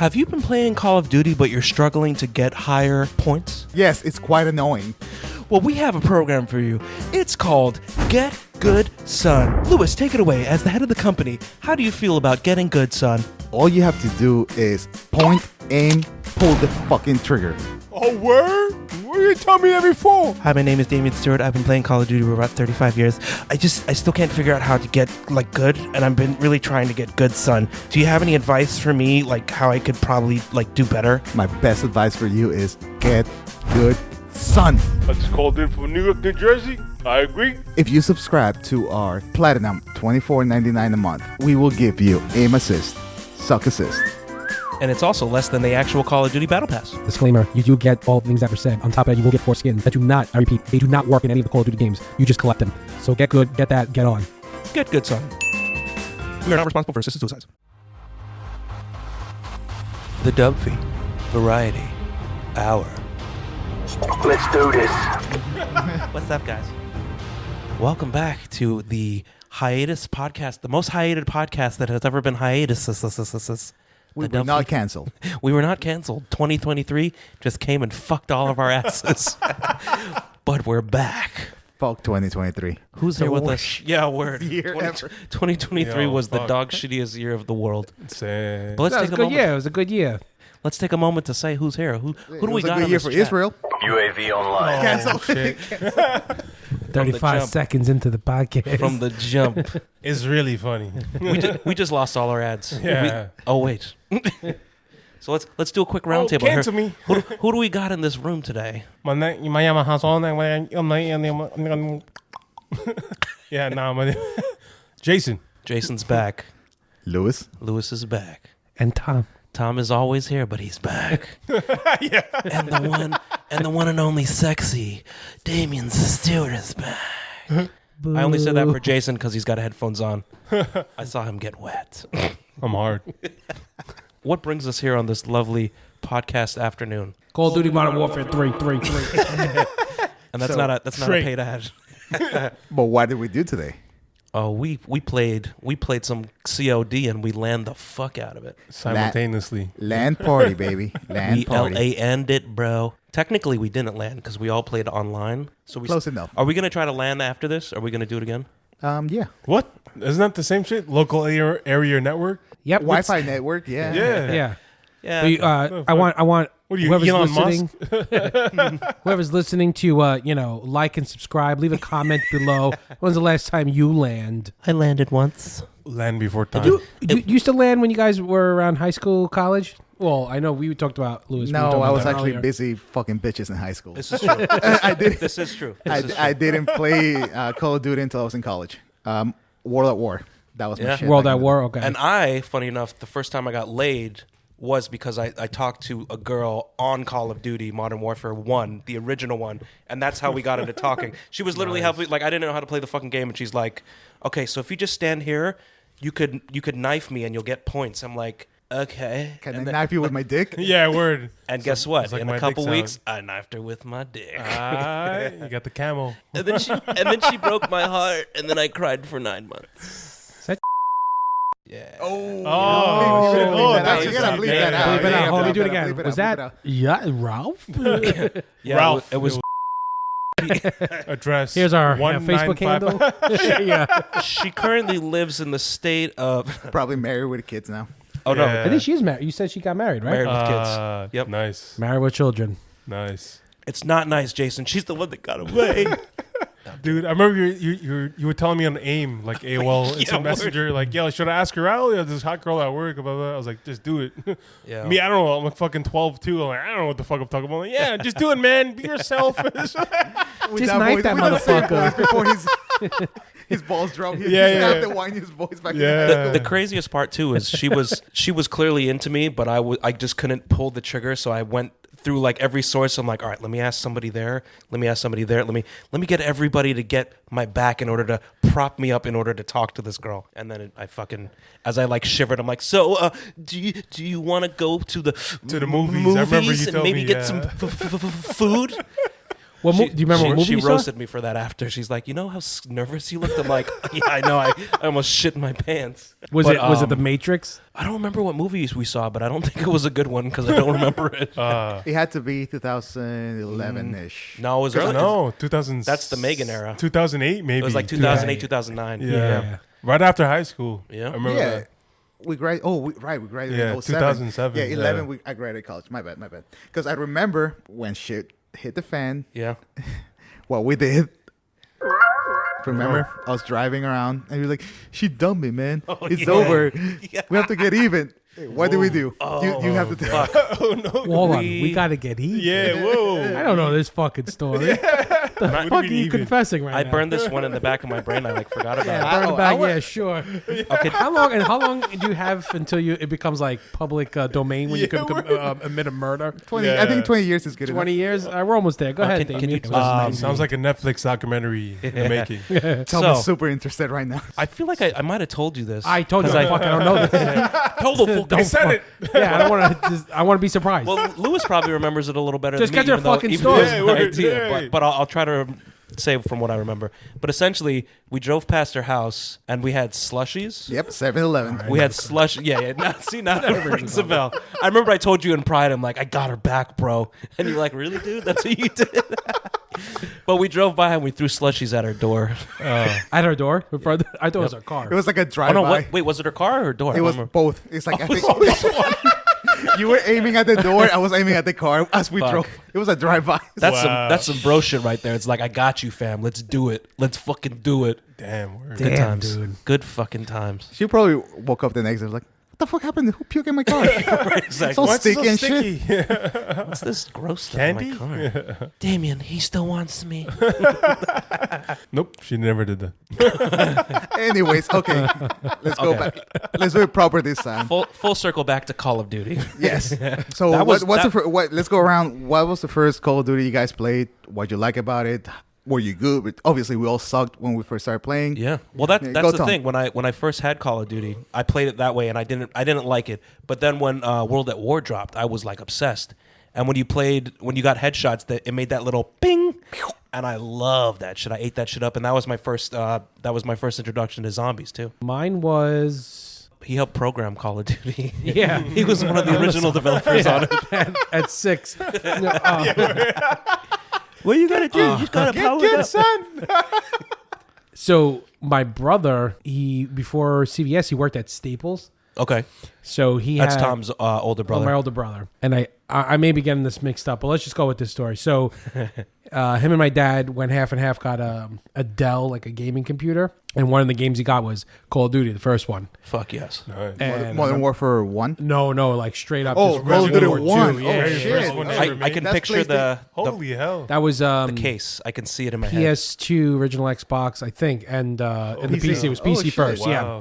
Have you been playing Call of Duty but you're struggling to get higher points? Yes, it's quite annoying. Well, we have a program for you. It's called Get Good Son. Lewis, take it away. As the head of the company, how do you feel about getting good, son? All you have to do is point, aim, pull the fucking trigger. Oh, word? What did you tell me that before? Hi, my name is Damien Stewart. I've been playing Call of Duty for about 35 years. I still can't figure out how to get, good, and I've been really trying to get good, son. Do you have any advice for me, how I could probably, do better? My best advice for you is get good, son. I just called in from New York, New Jersey. I agree. If you subscribe to our Platinum $24.99 a month, we will give you aim assist, suck assist. And it's also less than the actual Call of Duty Battle Pass. Disclaimer, you do get all the things that were said. On top of that, you will get 4 skins that do not, I repeat, they do not work in any of the Call of Duty games. You just collect them. So get good, get that, get on. Get good, son. We are not responsible for assisted suicides. The Dubfeat Variety Hour. Let's do this. What's up, guys? Welcome back to the hiatus podcast, the most hiated podcast that has ever been hiatus. We were not canceled. We were not canceled. 2023 just came and fucked all of our asses. But we're back. Fuck 2023. Who's here with us? Yeah, word. Year ever. 2023 Yo, was the fuck. dog shittiest year of the world. Sad. But let's That was take a a good moment. year. It was a good year. Let's take a moment to say who's here. Who do we It was got a good on year this for chat? Israel. UAV online. Canceled. Shit. 35 jump. seconds into the podcast. From the jump. It's really funny. we just lost all our ads. Yeah. Wait. So let's do a quick roundtable. Cancel me. Who do we got in this room today? Yeah, nah, my Jason. Jason's back. Lewis. Lewis is back. And Tom. Tom is always here, but he's back. Yeah. And the one and only sexy Damien Stewart is back. I only said that for Jason because he's got headphones on. I saw him get wet. I'm hard. What brings us here on this lovely podcast afternoon? Call of Duty Modern Warfare 3. And that's So, not a straight. paid ad. But what did we do today? Oh, we played some COD and we land the fuck out of it. Simultaneously. LAN party, baby. LAN We party. LAN'd it, bro. Technically, we didn't land because we all played online. So we Close enough. Are we gonna try to land after this? Are we gonna do it again? Yeah. What? Isn't that the same shit? Local area network? Yep. Wi-Fi network, yeah. Yeah. Yeah. Yeah. But, I want What are you, whoever's Elon listening, whoever's listening to like and subscribe, leave a comment below. When's the last time you land? I landed once. Land before time. You used to land when you guys were around high school, college? Well, I know we talked about Lewis. we were No, talking I about was that actually earlier. busy fucking bitches in high school. This is true. I did. This is true. I didn't play Call of Duty until I was in college. World at War. That was my Yeah. shit. World back at in the War. Okay. And I, funny enough, the first time I got laid was because I talked to a girl on Call of Duty Modern Warfare 1, the original one, and that's how we got into talking. She was literally helping, I didn't know how to play the fucking game, and she's like, okay, so if you just stand here, you could knife me and you'll get points. I'm like, okay. Can and I then- knife you with my dick? Yeah, word. And guess what? it's like In my a couple dick's weeks, I knifed her with my dick. You got the camel. And then she broke my heart, and then I cried for 9 months. Yeah. Oh, shit. Oh, Bleep that's that out. You gotta bleep that out. Bleep it out. Hold me, do it Bleep again. it out, Was bleep it that out. Ralph? Yeah, Ralph. It was Address. Here's our Facebook 1955. handle. Yeah. she currently lives in the state of Probably married with kids now. oh no, Yeah. I think she is married. You said she got married, right? married with kids. Yep. Nice. Married with children. Nice. It's not nice, Jason. She's the one that got away. Dude, I remember you were telling me on AIM, like AOL, Instant word. Messenger, like, yo, should I ask her out? Yeah, this hot girl at work, blah, blah, blah. I was like, just do it. Yeah. Me, I don't know. I'm like fucking 12 too. I'm like, I don't know what the fuck I'm talking about. I'm like, yeah, just do it, man. Be yourself. Just knife that with the same motherfucker. voice before his balls drop. He Yeah, just yeah. have the whiniest voice back Yeah. The craziest part too is she was clearly into me, but I just couldn't pull the trigger, so I went through like every source. I'm like, all right, let me ask somebody there. Let me ask somebody there. Let me get everybody to get my back in order to prop me up in order to talk to this girl. And then I fucking, as I like shivered, I'm like, so do you want to go to the To the movies. I remember you and told maybe me, get yeah. some food? Do you remember what movie she you saw? roasted me for that after. She's like, you know how nervous you looked? I'm like, yeah, I know. I almost shit in my pants. Was it The Matrix? I don't remember what movies we saw, but I don't think it was a good one because I don't remember it. It had to be 2011-ish. No, it was early. No, 2000. That's the Megan era. 2008, maybe. It was like 2008, 2009. Yeah. Right after high school. Yeah. I remember that. We graduated Yeah, in 07. 2007, Yeah, 11 yeah. I graduated college. My bad. Because I remember when shit hit the fan, Yeah. what we did. Remember? I was driving around and he was like, she dumped me, man. It's over. Yeah. We have to get even. Hey, what do we do? You have to tell. Oh, no. Hold on, we gotta get even. Yeah, whoa. I don't know this fucking story. The What do fuck are you you mean even? confessing right I now? burned this one in the back of my brain. I forgot about Yeah, it. burn it I back. want- Yeah, sure. Okay, how long do you have until it becomes like public domain when you can admit a murder? 20. Yeah. I think 20 years is good 20 enough. years? We're almost there. Go ahead, can Damien. you- Sounds like a Netflix documentary in the making. Tell So- me super interested right now. I feel like I might have told you this. I told you, I fucking don't know this. told the full I said it. Yeah, I don't want to. I want to be surprised. Well, Lewis probably remembers it a little better. Just than me, get your even though- fucking even story. though it's Yeah, my word, idea, yeah. but I'll try to say from what I remember. But essentially, we drove past her house and we had slushies. Yep, 7-Eleven. We had slush. Yeah. Now that rings a bell. I remember I told you in pride, I'm like, I got her back, bro. And you're like, really, dude? That's what you did? But we drove by and we threw slushies at her door. At her door? I thought it was her car. It was like a Oh, drive-by. no, wait, was it her car or her door? It I was remember. both. It's like I think you were aiming at the door. I was aiming at the car as we drove. It was a drive-by. That's some bro shit right there. It's like, I got you, fam. Let's do it. Let's fucking do it. Damn, word. Good Damn, times. dude. Good fucking times. She probably woke up the next day and was like, what the fuck happened? Who puked in my car? Exactly. So sticky and shit. What's this gross stuff in my car? Damien, he still wants me. Nope, she never did that. Anyways, okay. Let's go back. Let's do it proper this time. Full circle back to Call of Duty. Yes. So That was- what's that- let's go around. What was the first Call of Duty you guys played? What you like about it? Were you good? But obviously, we all sucked when we first started playing. Yeah. Well, that's go, the Tom. thing. When I first had Call of Duty, I played it that way, and I didn't like it. But then when World at War dropped, I was like obsessed. And when you got headshots, it made that little ping, and I love that shit. I ate that shit up, and that was my first introduction to zombies too. Mine was. He helped program Call of Duty. Yeah. He was one of the original developers on it. At 6. What you gotta do? You just gotta power it up. son. So my brother, before CVS, he worked at Staples. Okay, So he that's had, Tom's older brother. my older brother, and I may be getting this mixed up, but let's just go with this story. So, him and my dad went half and half. Got a Dell, like a gaming computer, and one of the games he got was Call of Duty, the first one. Fuck yes. And Modern Warfare 1. no, like straight up. Oh, just Call of Resident Duty War 1. 2. Oh, Yeah, shit. First one Oh, ever I made. can That's picture the Holy hell. that was case. I can see it in my head. PS2 original Xbox, I think, and the PC. It was Oh, PC shit. first. Wow. Yeah.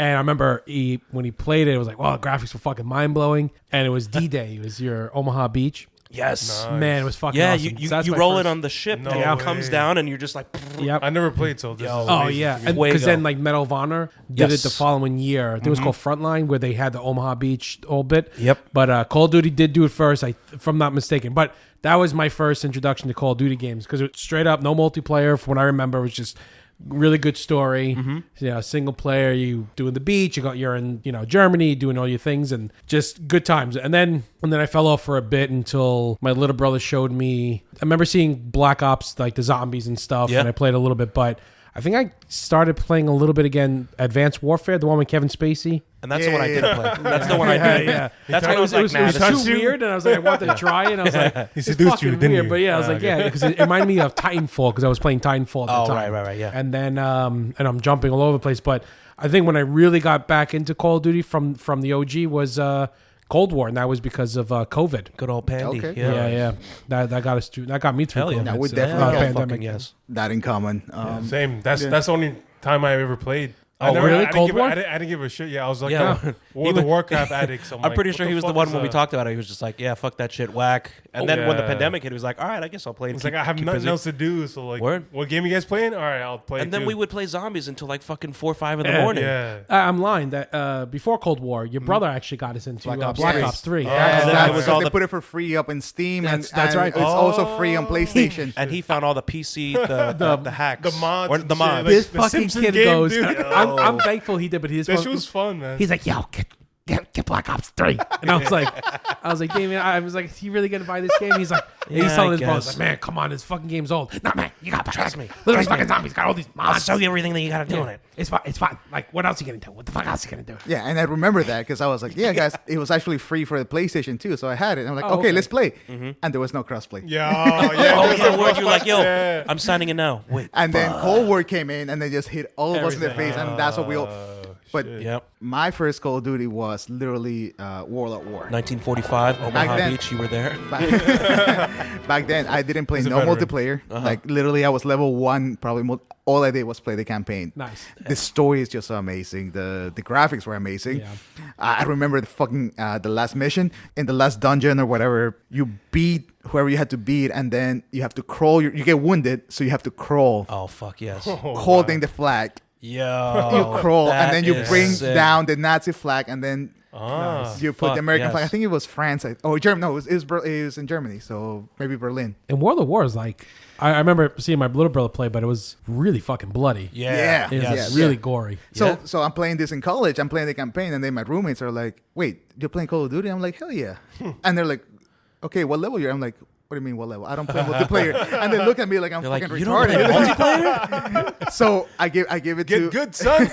And I remember when he played it, it was like, wow, the graphics were fucking mind blowing. And it was D-Day. It was your Omaha Beach. Yes. Nice. Man, it was fucking Yeah, awesome. So that's you my roll first- it on the ship, No and it comes way. down, and you're just like, Yep. I never played, so this is Oh amazing yeah, to me. because Fuego. then like Medal of Honor did Yes. it the following year. I think it was called Frontline, where they had the Omaha Beach old bit. Yep. But Call of Duty did do it first, if I'm not mistaken. But that was my first introduction to Call of Duty games because it was straight up no multiplayer. From what I remember, it was just really good story. Single player. You doing the beach. You're in Germany doing all your things and just good times. And then I fell off for a bit until my little brother showed me. I remember seeing Black Ops, like the zombies and stuff, Yeah. and I played a little bit, but. I think I started playing a little bit again. Advanced Warfare, the one with Kevin Spacey. and that's the one I didn't play. That's the one I didn't. Yeah. That's when I was like, nah, it was this is too weird, and I was like, I wanted to try it, and I was like, He it's seduced you, fucking didn't weird. he? But yeah, I was like, yeah, because it reminded me of Titanfall, because I was playing Titanfall at the Oh, time. right, yeah. And then, and I'm jumping all over the place. But I think when I really got back into Call of Duty from the OG was Cold War, and that was because of COVID. Good old Pandy. Okay. Yeah. That got us through. That got me through. Hell yeah. COVID. Now, we So, definitely got Fucking pandemic. yes. that in common. Same. That's the only time I ever played Oh, really? Cold War? I didn't give a shit. Yeah, I was like, Yeah. World of Warcraft addict. I'm pretty sure he was the one when we talked about it. He was just like, yeah, fuck that shit, whack. And then when the pandemic hit, he was like, all right, I guess I'll play. It's like I have nothing else to do. So like, what game you guys playing? All right, I'll play. And then too. we would play zombies until like fucking 4 or 5 in the morning. Yeah. I'm lying. That before Cold War, your brother actually got us into Black Ops 3. Yeah, it was all they the- put it for free up in Steam. That's and right. It's also free on PlayStation. And he found all the PC, the hacks, the mods or and the shit, mods. like- This the fucking Simpson kid game, goes. dude. I'm thankful he did, but his That shit was fun, man. He's like, yo, get Black Ops 3. And I was like, Damien, I was like, is he really gonna buy this game? He's like, Yeah, he's telling I his boss, guess. like, man, come on, this fucking game's old. No, man, you gotta trust me. Look at Trust these fucking me. zombies, got all these I'll mods. show you everything that you gotta do in it. It's fine. It's fine. Like, what else are you gonna do? What the fuck else are you gonna do? Yeah, and I remember that because I was like, yeah, guys, it was actually free for the PlayStation too. So I had it. And I'm like, Oh, okay, okay. let's play. And there was no crossplay. Yeah, Oh yeah, word. You're like, yo, I'm signing it now. Wait. And then Cold War came in and they just hit all of us in the face. And that's what we all. But Yep. my first Call of Duty was literally World at War. 1945, Omaha then- Beach. You were there. Back then, I didn't play He's a no veteran. multiplayer. Like literally, I was level 1. Probably all I did was play the campaign. Nice. The story is just so amazing. The graphics were amazing. Yeah. I remember the fucking the last mission in the last dungeon or whatever. You beat whoever you had to beat, and then you have to crawl. You get wounded, so you have to crawl, Oh fuck yes. holding the flag. Yo, You crawl, and that then you is bring sick. down the Nazi flag, and then you put Fuck, the American yes. flag. I think it was France. Germany. No, it was in Germany. So maybe Berlin. And World of War is like, I remember seeing my little brother play, but it was really fucking bloody. Yeah. It was Yes. really gory. So I'm playing this in college. I'm playing the campaign, and then my roommates are like, "Wait, you're playing Call of Duty?" I'm like, "Hell yeah!" And they're like, "Okay, what level you're?" I'm like, "What do you mean what level? I don't play multiplayer." And they look at me like I'm You're like, fucking you don't play retarded. multiplayer? So I give it Get to good, son.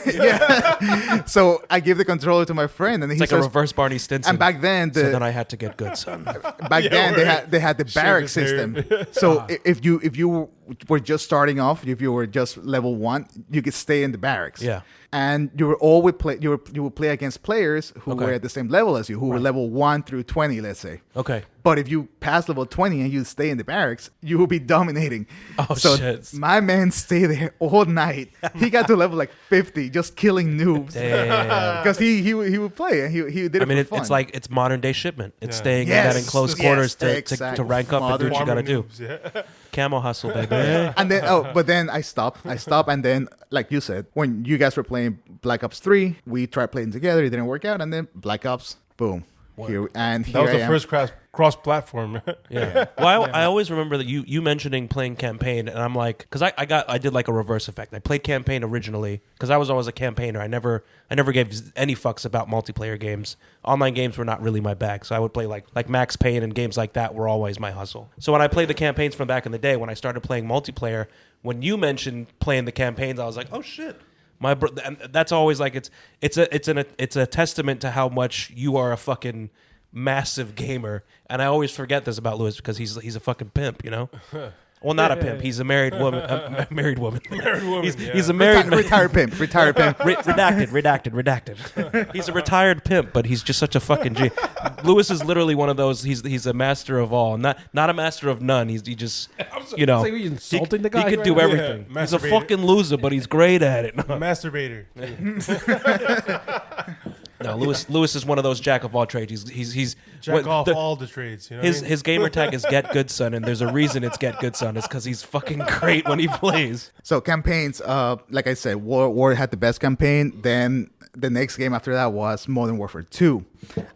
So I give the controller to my friend, and he It's like a starts. reverse Barney Stinson. And back then, so then I had to get good, son. they had the barrack his hair. system. So if you were just starting off, if you were just level 1, you could stay in the barracks. Yeah. And you were always play. You would play against players who Okay. were at the same level as you, who were level 1 through 20, let's say. Okay. But if you pass level 20 and you stay in the barracks, you will be dominating. Oh, so shit. my man stayed there all night. He got to level like 50, just killing noobs. Damn. Because he would play and he did it I mean, for fun. it's like it's modern day shipment. It's Yeah. staying in Yes. that enclosed Yes, quarters to exactly. rank up and do what you gotta do. Yeah. Camo hustle, baby. And then but then I stopped, and then like you said, when you guys were playing Black Ops 3, we tried playing together. It didn't work out, and then Black Ops, boom, here That was I the am. first cross-platform. Yeah. Well, I always remember that you mentioning playing campaign, and I'm like, because I did like a reverse effect. I played campaign originally because I was always a campaigner. I never gave any fucks about multiplayer games. Online games were not really my bag, so I would play like Max Payne and games like that were always my hustle. So when I played the campaigns from back in the day, when I started playing multiplayer, when you mentioned playing the campaigns, I was like, oh shit. And that's always like it's a testament to how much you are a fucking massive gamer, and I always forget this about Lewis because he's a fucking pimp, you know. Well, not a pimp. He's a married woman. Married woman. He's a married man. Retired pimp. Redacted. He's a retired pimp, but he's just such a fucking G. Lewis is literally one of those. He's a master of all, not a master of none. He just you know. It's like you're insulting the guy He could right do now? everything. Yeah, He's a masturbator. fucking loser, but he's great at it. Masturbator. No, Lewis is one of those jack of all trades. He's Jack off all the trades. You know his gamer tag is Get Good Son, and there's a reason it's Get Good Son. It's because he's fucking great when he plays. So campaigns, like I said, War had the best campaign. Then the next game after that was Modern Warfare 2.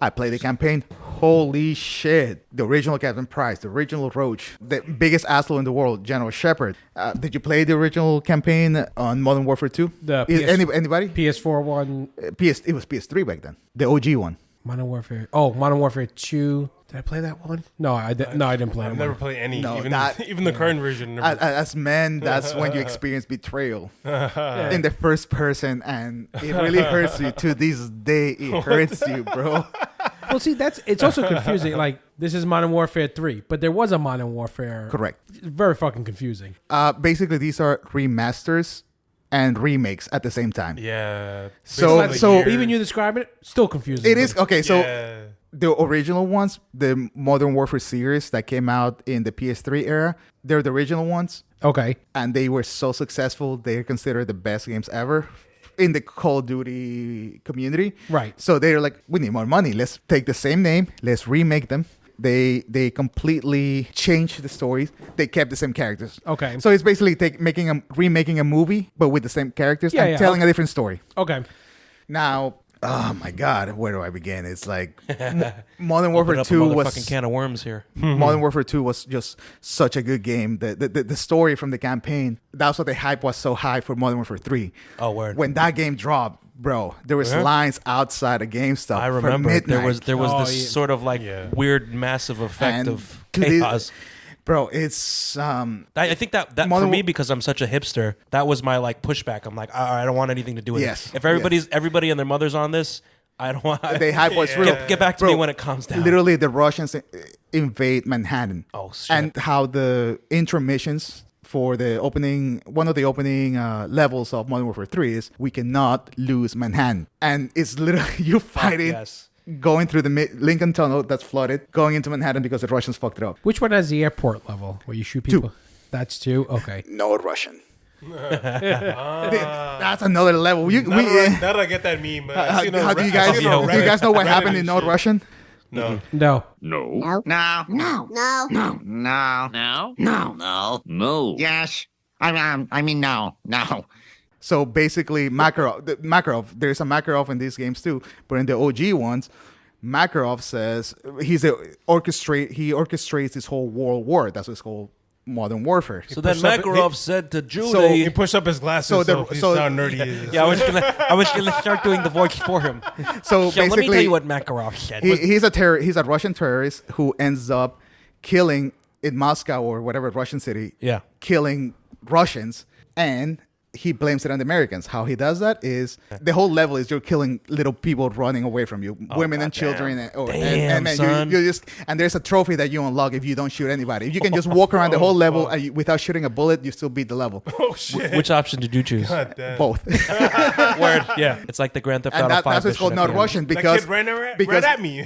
I played the campaign. Holy shit. The original Captain Price, the original Roach, the biggest asshole in the world, General Shepard. Did you play the original campaign on Modern Warfare 2? Anybody? PS4 one, It was PS3 back then. The OG one. Modern Warfare. Oh, Modern Warfare 2. Did I play that one? No, I didn't play I've that never one. played any. No, Even the current version. Never. As men, that's when you experience betrayal in the first person, and it really hurts you. To this day, it hurts you, bro. Well, see, it's also confusing. Like, this is Modern Warfare 3, but there was a Modern Warfare. Correct. It's very fucking confusing. Basically, these are remasters and remakes at the same time. Yeah. So- Basically so- year- Even you describing it, still confusing. It is okay. So Yeah. the original ones, the Modern Warfare series that came out in the PS3 era, they're the original ones, Okay. and they were so successful. They're considered the best games ever. in the Call of Duty community. Right. So they're like, we need more money. Let's take the same name. Let's remake them. They completely changed the stories. They kept the same characters. Okay. So it's basically remaking a movie, but with the same characters and telling a different story. Okay. Now, oh my God, where do I begin? It's like Modern Warfare Open up 2 a was fucking can of worms here. Modern Warfare 2 was just such a good game. The story from the campaign, that's what the hype was so high for Modern Warfare 3. Oh, word. When that game dropped, bro, there was lines outside of GameStop. I remember for midnight. there was this yeah. sort of like weird massive effect And of to this- chaos. Bro, it's I think that for Modern me, War- because I'm such a hipster, that was my like pushback. I'm like, I don't want anything to do with Yes, it. If everybody and their mother's on this, I don't want. the hype was real. Get back to Bro, me when it calms down. Literally, the Russians invade Manhattan. Oh, shit. And how the intermissions for one of the opening levels of Modern Warfare 3 is we cannot lose Manhattan. And it's literally you fighting, yes. going through the Lincoln Tunnel that's flooded, going into Manhattan because the Russians fucked it up. Which one has the airport level where you shoot people? 2. That's 2? Okay. No Russian. That's another level. Now that I get that meme. How do you guys know what happened in No Russian? No. No. No. No. No. No. No. No. No. No. No. No. Yes. I mean, no. No. So basically, Makarov, there's a Makarov in these games too, but in the OG ones, Makarov says he orchestrates this whole world war. That's what's called Modern Warfare. So then Makarov said to Julie, So- He pushed up his glasses so he's how nerdy he is. "Yeah, I was gonna start doing the voice for him." So So let me tell basically, you what Makarov said. he's a Russian terrorist who ends up killing in Moscow or whatever Russian city. Yeah. Killing Russians, and he blames it on the Americans. How he does that is the whole level is you're killing little people running away from you, women and children, and then son. you just and there's a trophy that you unlock if you don't shoot anybody. If you can just walk around the whole level without shooting a bullet, you still beat the level. Oh, shit. Which option did you choose? God damn. Both, Word. Yeah. It's like the Grand Theft Auto and 5 that's what's called mission at not the end. Russian That because kid ran at me.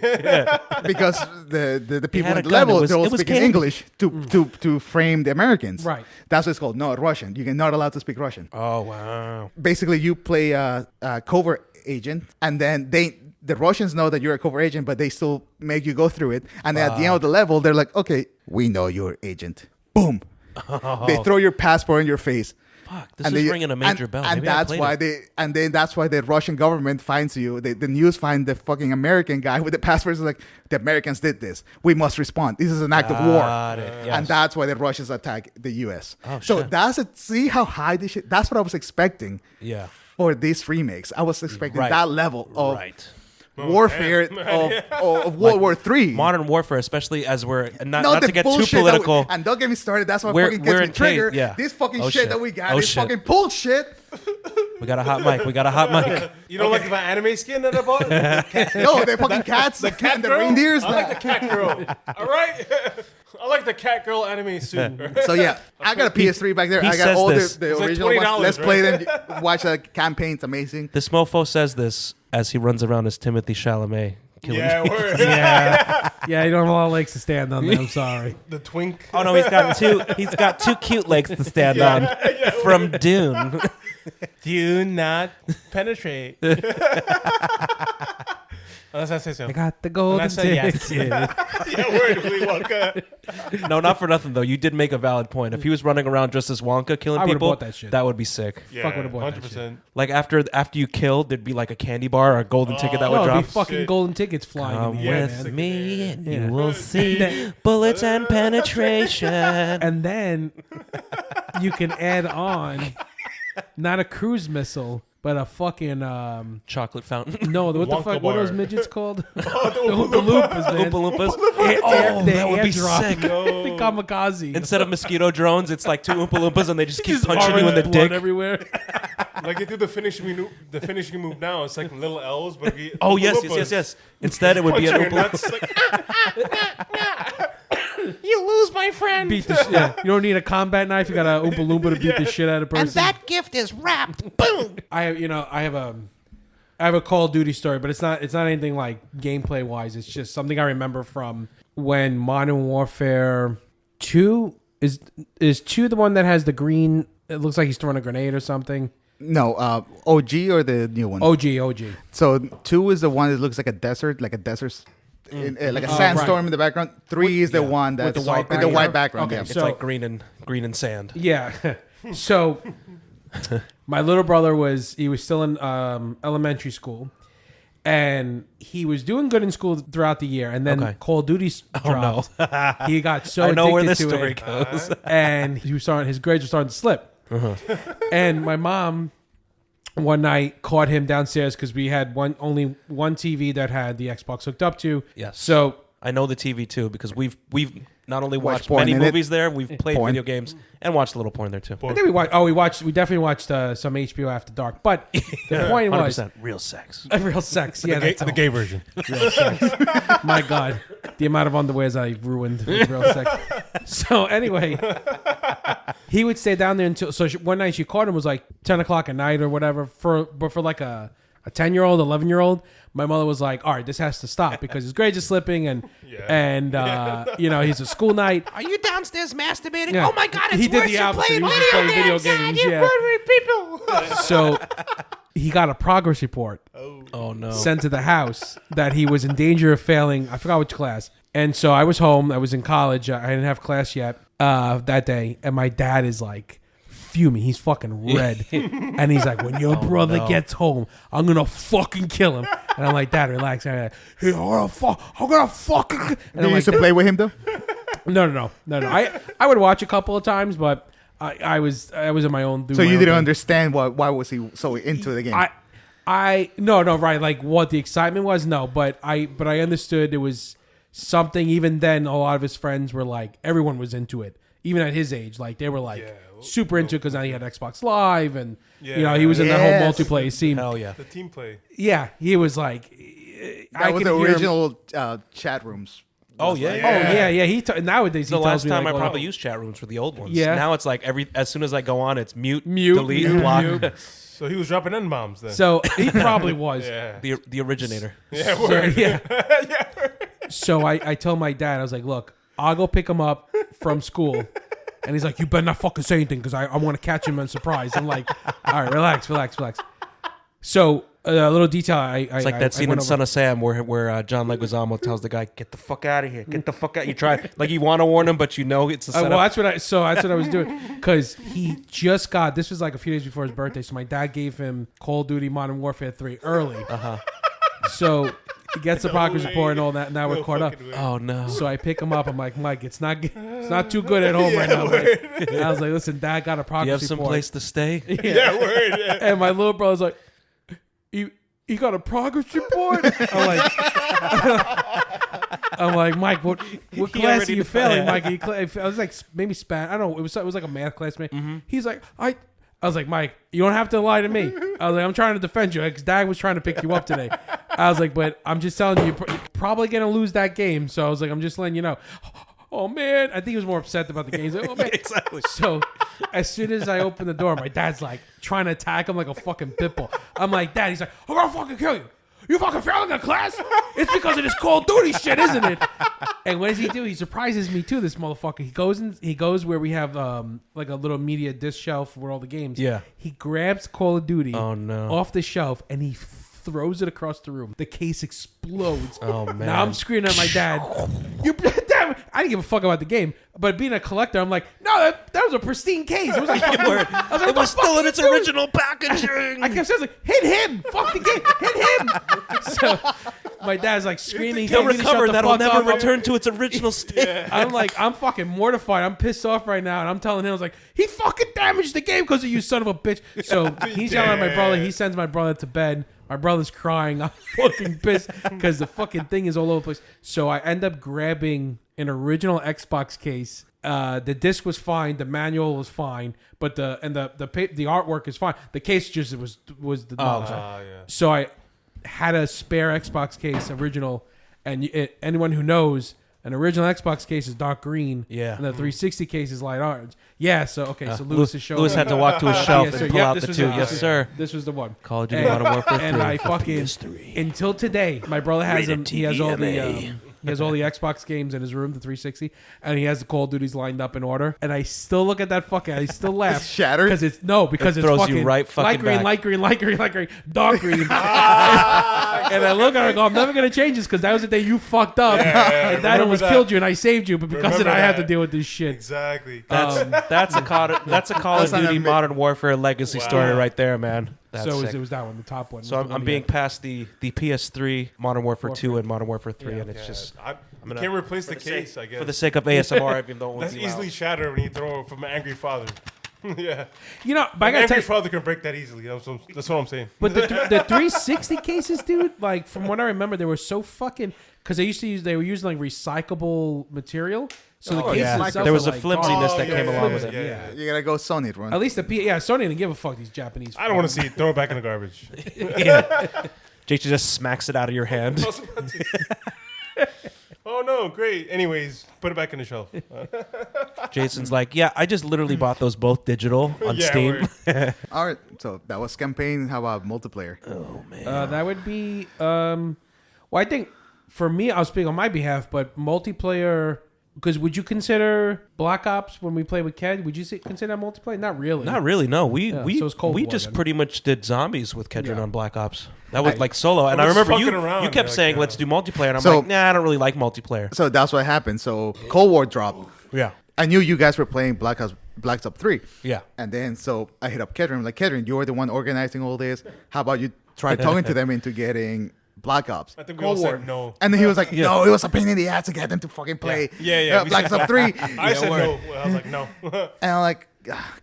because the people had in a the gun. level It was- they're all it was speaking candy. English to frame the Americans. Right. That's what it's called not Russian. You're not allowed to speak Russian. Oh wow. Basically, you play a covert agent, and then the Russians know that you're a covert agent, but they still make you go through it. And then at the end of the level, they're like, "Okay, we know you're agent." Boom. They throw your passport in your face. Fuck. This is ringing a major bell. And Maybe I that's played why it. that's why the Russian government finds you. The news find the fucking American guy with the passport. Is like, the Americans did this. We must respond. This is an act of war. Got it. Yes. And that's why the Russians attack the U.S. Oh, so shit. see how high this shit. That's what I was expecting. Yeah. For these remakes, I was expecting Right. that level of Right. warfare of World War III. Modern warfare, especially as we're not the to get too bullshit that political. and don't get me started. That's what We're- fucking we're gets me in triggered. case- yeah. This fucking Oh, shit shit. that we got Oh, is shit. fucking bullshit. We got a hot mic. We got a hot mic. You don't like the anime skin that I bought? No, they're fucking cats. The cat and the girl? reindeers. I like the cat girl. All right? I like the cat girl anime suit. So yeah, I got a PS3 back there. He I got says all this. the It's like original ones. $20, Let's play right? them. Watch the campaign. It's amazing. This mofo says this as he runs around as Timothy Chalamet. Killing Yeah, people. word. Yeah, you don't have a lot of legs to stand on there. I'm sorry. The twink. Oh no, he's got two cute legs to stand on from Dune. Do not penetrate. Unless I say so. I got the golden I said yes. ticket. Yeah, word, Willy Wonka. No, not for nothing though. You did make a valid point. If he was running around just as Wonka killing I would've people, bought that shit. that would be sick. Yeah, Fuck would've bought that 100%. Like after you killed, there'd be like a candy bar or a golden ticket that would No, it'd drop. be fucking Shit. golden tickets flying Come in the air, with man. me and Yeah. you will see bullets and penetration. And then you can add on not a cruise missile, but a fucking Chocolate fountain. no, what the Wonka fuck? What are those bar. midgets called? The Oompa Loompas, man. Oompa Loompas. Oh, that would be sick. the kamikaze. Instead of mosquito drones, it's like two Oompa Loompas and they just keep Just punching you in the blood dick. everywhere. Like they do the finishing move now. It's like little L's, but we, Oh yes. Instead, it would be an Punching your Oompa. nuts, like, you lose, my friend. Beat the shit. Yeah. You don't need a combat knife. You got a Oompa Loompa to beat the shit out of a person. And that gift is wrapped. Boom. I have a Call of Duty story, but it's not anything like gameplay wise. It's just something I remember from when Modern Warfare 2 is 2 the one that has the green. It looks like he's throwing a grenade or something. No, OG or the new one? OG. So 2 is the one that looks like a desert, like a sandstorm in the background. 3 is the one that's With the white with the white background. Okay, Yeah. It's so- like green and sand. Yeah. So my little brother was still in elementary school, and he was doing good in school throughout the year, and then Okay. Call of Duty dropped. He got so I know where this addicted to story it, goes. and his grades were starting to slip. And my mom one night caught him downstairs because we had only one TV that had the Xbox hooked up to. Yes. So I know the TV too because we've not only Watch watched porn many in it. movies there, we've played Porn. video games and watched a little porn there too. I think we definitely watched some HBO After Dark. But the point was 100% real sex. real sex. Yeah, The gay version. real sex. My God, the amount of underwears I ruined with real sex. So anyway, he would stay down there until. So one night she caught him, was like 10 o'clock at night or whatever. But for like a 10-year-old, 11-year-old, my mother was like, "All right, this has to stop because his grades are slipping, and he's a school night." Are you downstairs masturbating? Yeah. Oh my God, it's He did worse. the You're opposite. playing He was just playing video video games. games. Yeah. So he got a progress report Oh no. sent to the house that he was in danger of failing. I forgot which class. And so I was home. I was in college. I didn't have class yet that day. And my dad is like fuming. He's fucking red. And he's like, when your brother gets home, I'm going to fucking kill him. And I'm like, Dad, relax. And I'm like, hey, I'm going to fucking... And Did I'm you like, used to play with him though? No. I would watch a couple of times, but I was in my own... So you didn't understand why was he so into the game? No, right. Like what the excitement was, no. But I understood it was something. Even then, a lot of his friends were like, everyone was into it. Even at his age, like they were like super into it because now he had Xbox Live, and he was in that whole multiplayer scene. Hell yeah. The team play. Yeah, he was like, that was the original chat rooms. Oh yeah. Oh yeah. Nowadays, The he last tells me time like, I probably used chat rooms for the old ones. Yeah. Now it's like as soon as I go on, it's mute, Mute, delete, mute, block. mute. So he was dropping N bombs then. So he probably was. yeah. The originator. Yeah. So, Word. yeah. So I told my dad, I was like, look, I'll go pick him up from school. And he's like, you better not fucking say anything because I want to catch him on surprise. I'm like, all right, relax. So a little detail. It's like that scene in Son of Sam where John Leguizamo tells the guy, "Get the fuck out of here! Get the fuck out!" You try like you want to warn him, but you know it's a setup. well, that's what I was doing because he just got. This was like a few days before his birthday, so my dad gave him Call of Duty Modern Warfare 3 early. So he gets the progress report and all that. Now we're caught up. Oh no! So I pick him up. I'm like, Mike, it's not too good at home right now. Mike. And I was like, listen, Dad got a Do progress you have some report. place to stay? Yeah. Word. Yeah. And my little brother's like, he got a progress report. I'm like, Mike, what class are already you failing, defined. Mike? I was like, maybe Span. I don't know. It was like a math class. He's like, I was like, Mike, you don't have to lie to me. I was like, I'm trying to defend you because Dad was trying to pick you up today. I was like, but I'm just telling you, you're probably gonna lose that game. So I was like, I'm just letting you know. Oh man, I think he was more upset about the game. He's like, oh man, Exactly. So as soon as I open the door, my dad's like trying to attack him like a fucking pit bull. I'm like, Dad, he's like, I'm gonna fucking kill you. You fucking failing a class? It's because of this Call of Duty shit, isn't it? And what does he do? He surprises me too, this motherfucker. He goes where we have like a little media disc shelf where all the games. Yeah. He grabs Call of Duty off the shelf and he throws it across the room. The case explodes. Oh man! Now I'm screaming at my dad. You damn it. I didn't give a fuck about the game, but being a collector, I'm like, no, that was a pristine case. It was like, it was still in its original packaging. I kept saying, like, hit him, fuck the game, hit him. So my dad's like screaming, He'll telling me to shut recover. the That'll fuck never up. return to its original state. I'm like, I'm fucking mortified. I'm pissed off right now, and I'm telling him, I was like, he fucking damaged the game because of you, son of a bitch. So he's yelling at my brother. He sends my brother to bed. My brother's crying. I'm fucking pissed because the fucking thing is all over the place. So I end up grabbing an original Xbox case. The disc was fine. The manual was fine, but the artwork is fine. The case just was the So I had a spare Xbox case, original, and anyone who knows, an original Xbox case is dark green. Yeah. And the 360 case is light orange. Yeah. So okay. So Lewis is showing. Lewis had to walk to his shelf Yeah, so, and pull yeah, out this the was two. it. Yes, sir. This was the one. Call of Duty Modern Warfare 3. And I fucking until today, my brother has him. He has all the He has all the Xbox games in his room, the 360, and he has the Call of Duties lined up in order. And I still look at that fucking. I still laugh. It's shattered? because it's because throws it's you fucking right fucking light green, back. light green, light green, light green, dark green. And I look at her and go, I'm never gonna change this because that was the day you fucked up, and that remember almost that. killed you, and I saved you, but because of Remember that, I have to that. deal with this shit. Exactly. That's a Call of That's not Duty a- Modern Warfare legacy story right there, man. That's So sick. it was that one, the top one. So I'm being past the PS3, Modern Warfare 2, and Modern Warfare 3, and it's just I gonna- can't replace the for the sake- case, I guess. for the sake of ASMR, even though it won't That's be easily loud. shattered when you throw it from an angry father. Yeah. You know, but I An gotta angry tell you, father can break that easily. That's what I'm saying. but the 360 cases, dude, like from what I remember, they were so fucking because they were using like recyclable material. So the cases yeah. itself There was are, a like, flimsiness Oh, that yeah, came yeah, along yeah, with it. yeah. You gotta go Sony, Ron. At least Sony didn't give a fuck these Japanese. I don't want to see it. Throw it back in the garbage. JT just smacks it out of your hand. Oh no, great. Anyways, put it back in the shelf. Jason's like, yeah, I just literally bought those both digital on Yeah, Steam. word. All right, so that was campaign. How about multiplayer? That would be. Well, I think for me, I'll speak on my behalf, but multiplayer. Because would you consider Black Ops when we play with Ked? Would you consider that multiplayer? Not really. Not really, no. We so it's Cold we War just then. pretty much did zombies with Kedron Yeah. on Black Ops. That was like solo, and I We're just remember you fucking around, you kept like, saying let's do multiplayer, and I'm So- like, nah, I don't really like multiplayer. So that's what happened. So Cold War dropped. Yeah, I knew you guys were playing Black Ops 3. yeah. And then so I hit up Kedron. I'm like, Kedron, you're the one organizing all this. How about you try talking to them into getting Black Ops? I think we all said no. And then he was like, no, it was a pain in the ass to get them to fucking play Yeah, we Black said- Ops 3. I said no. I was like, no. And I'm like,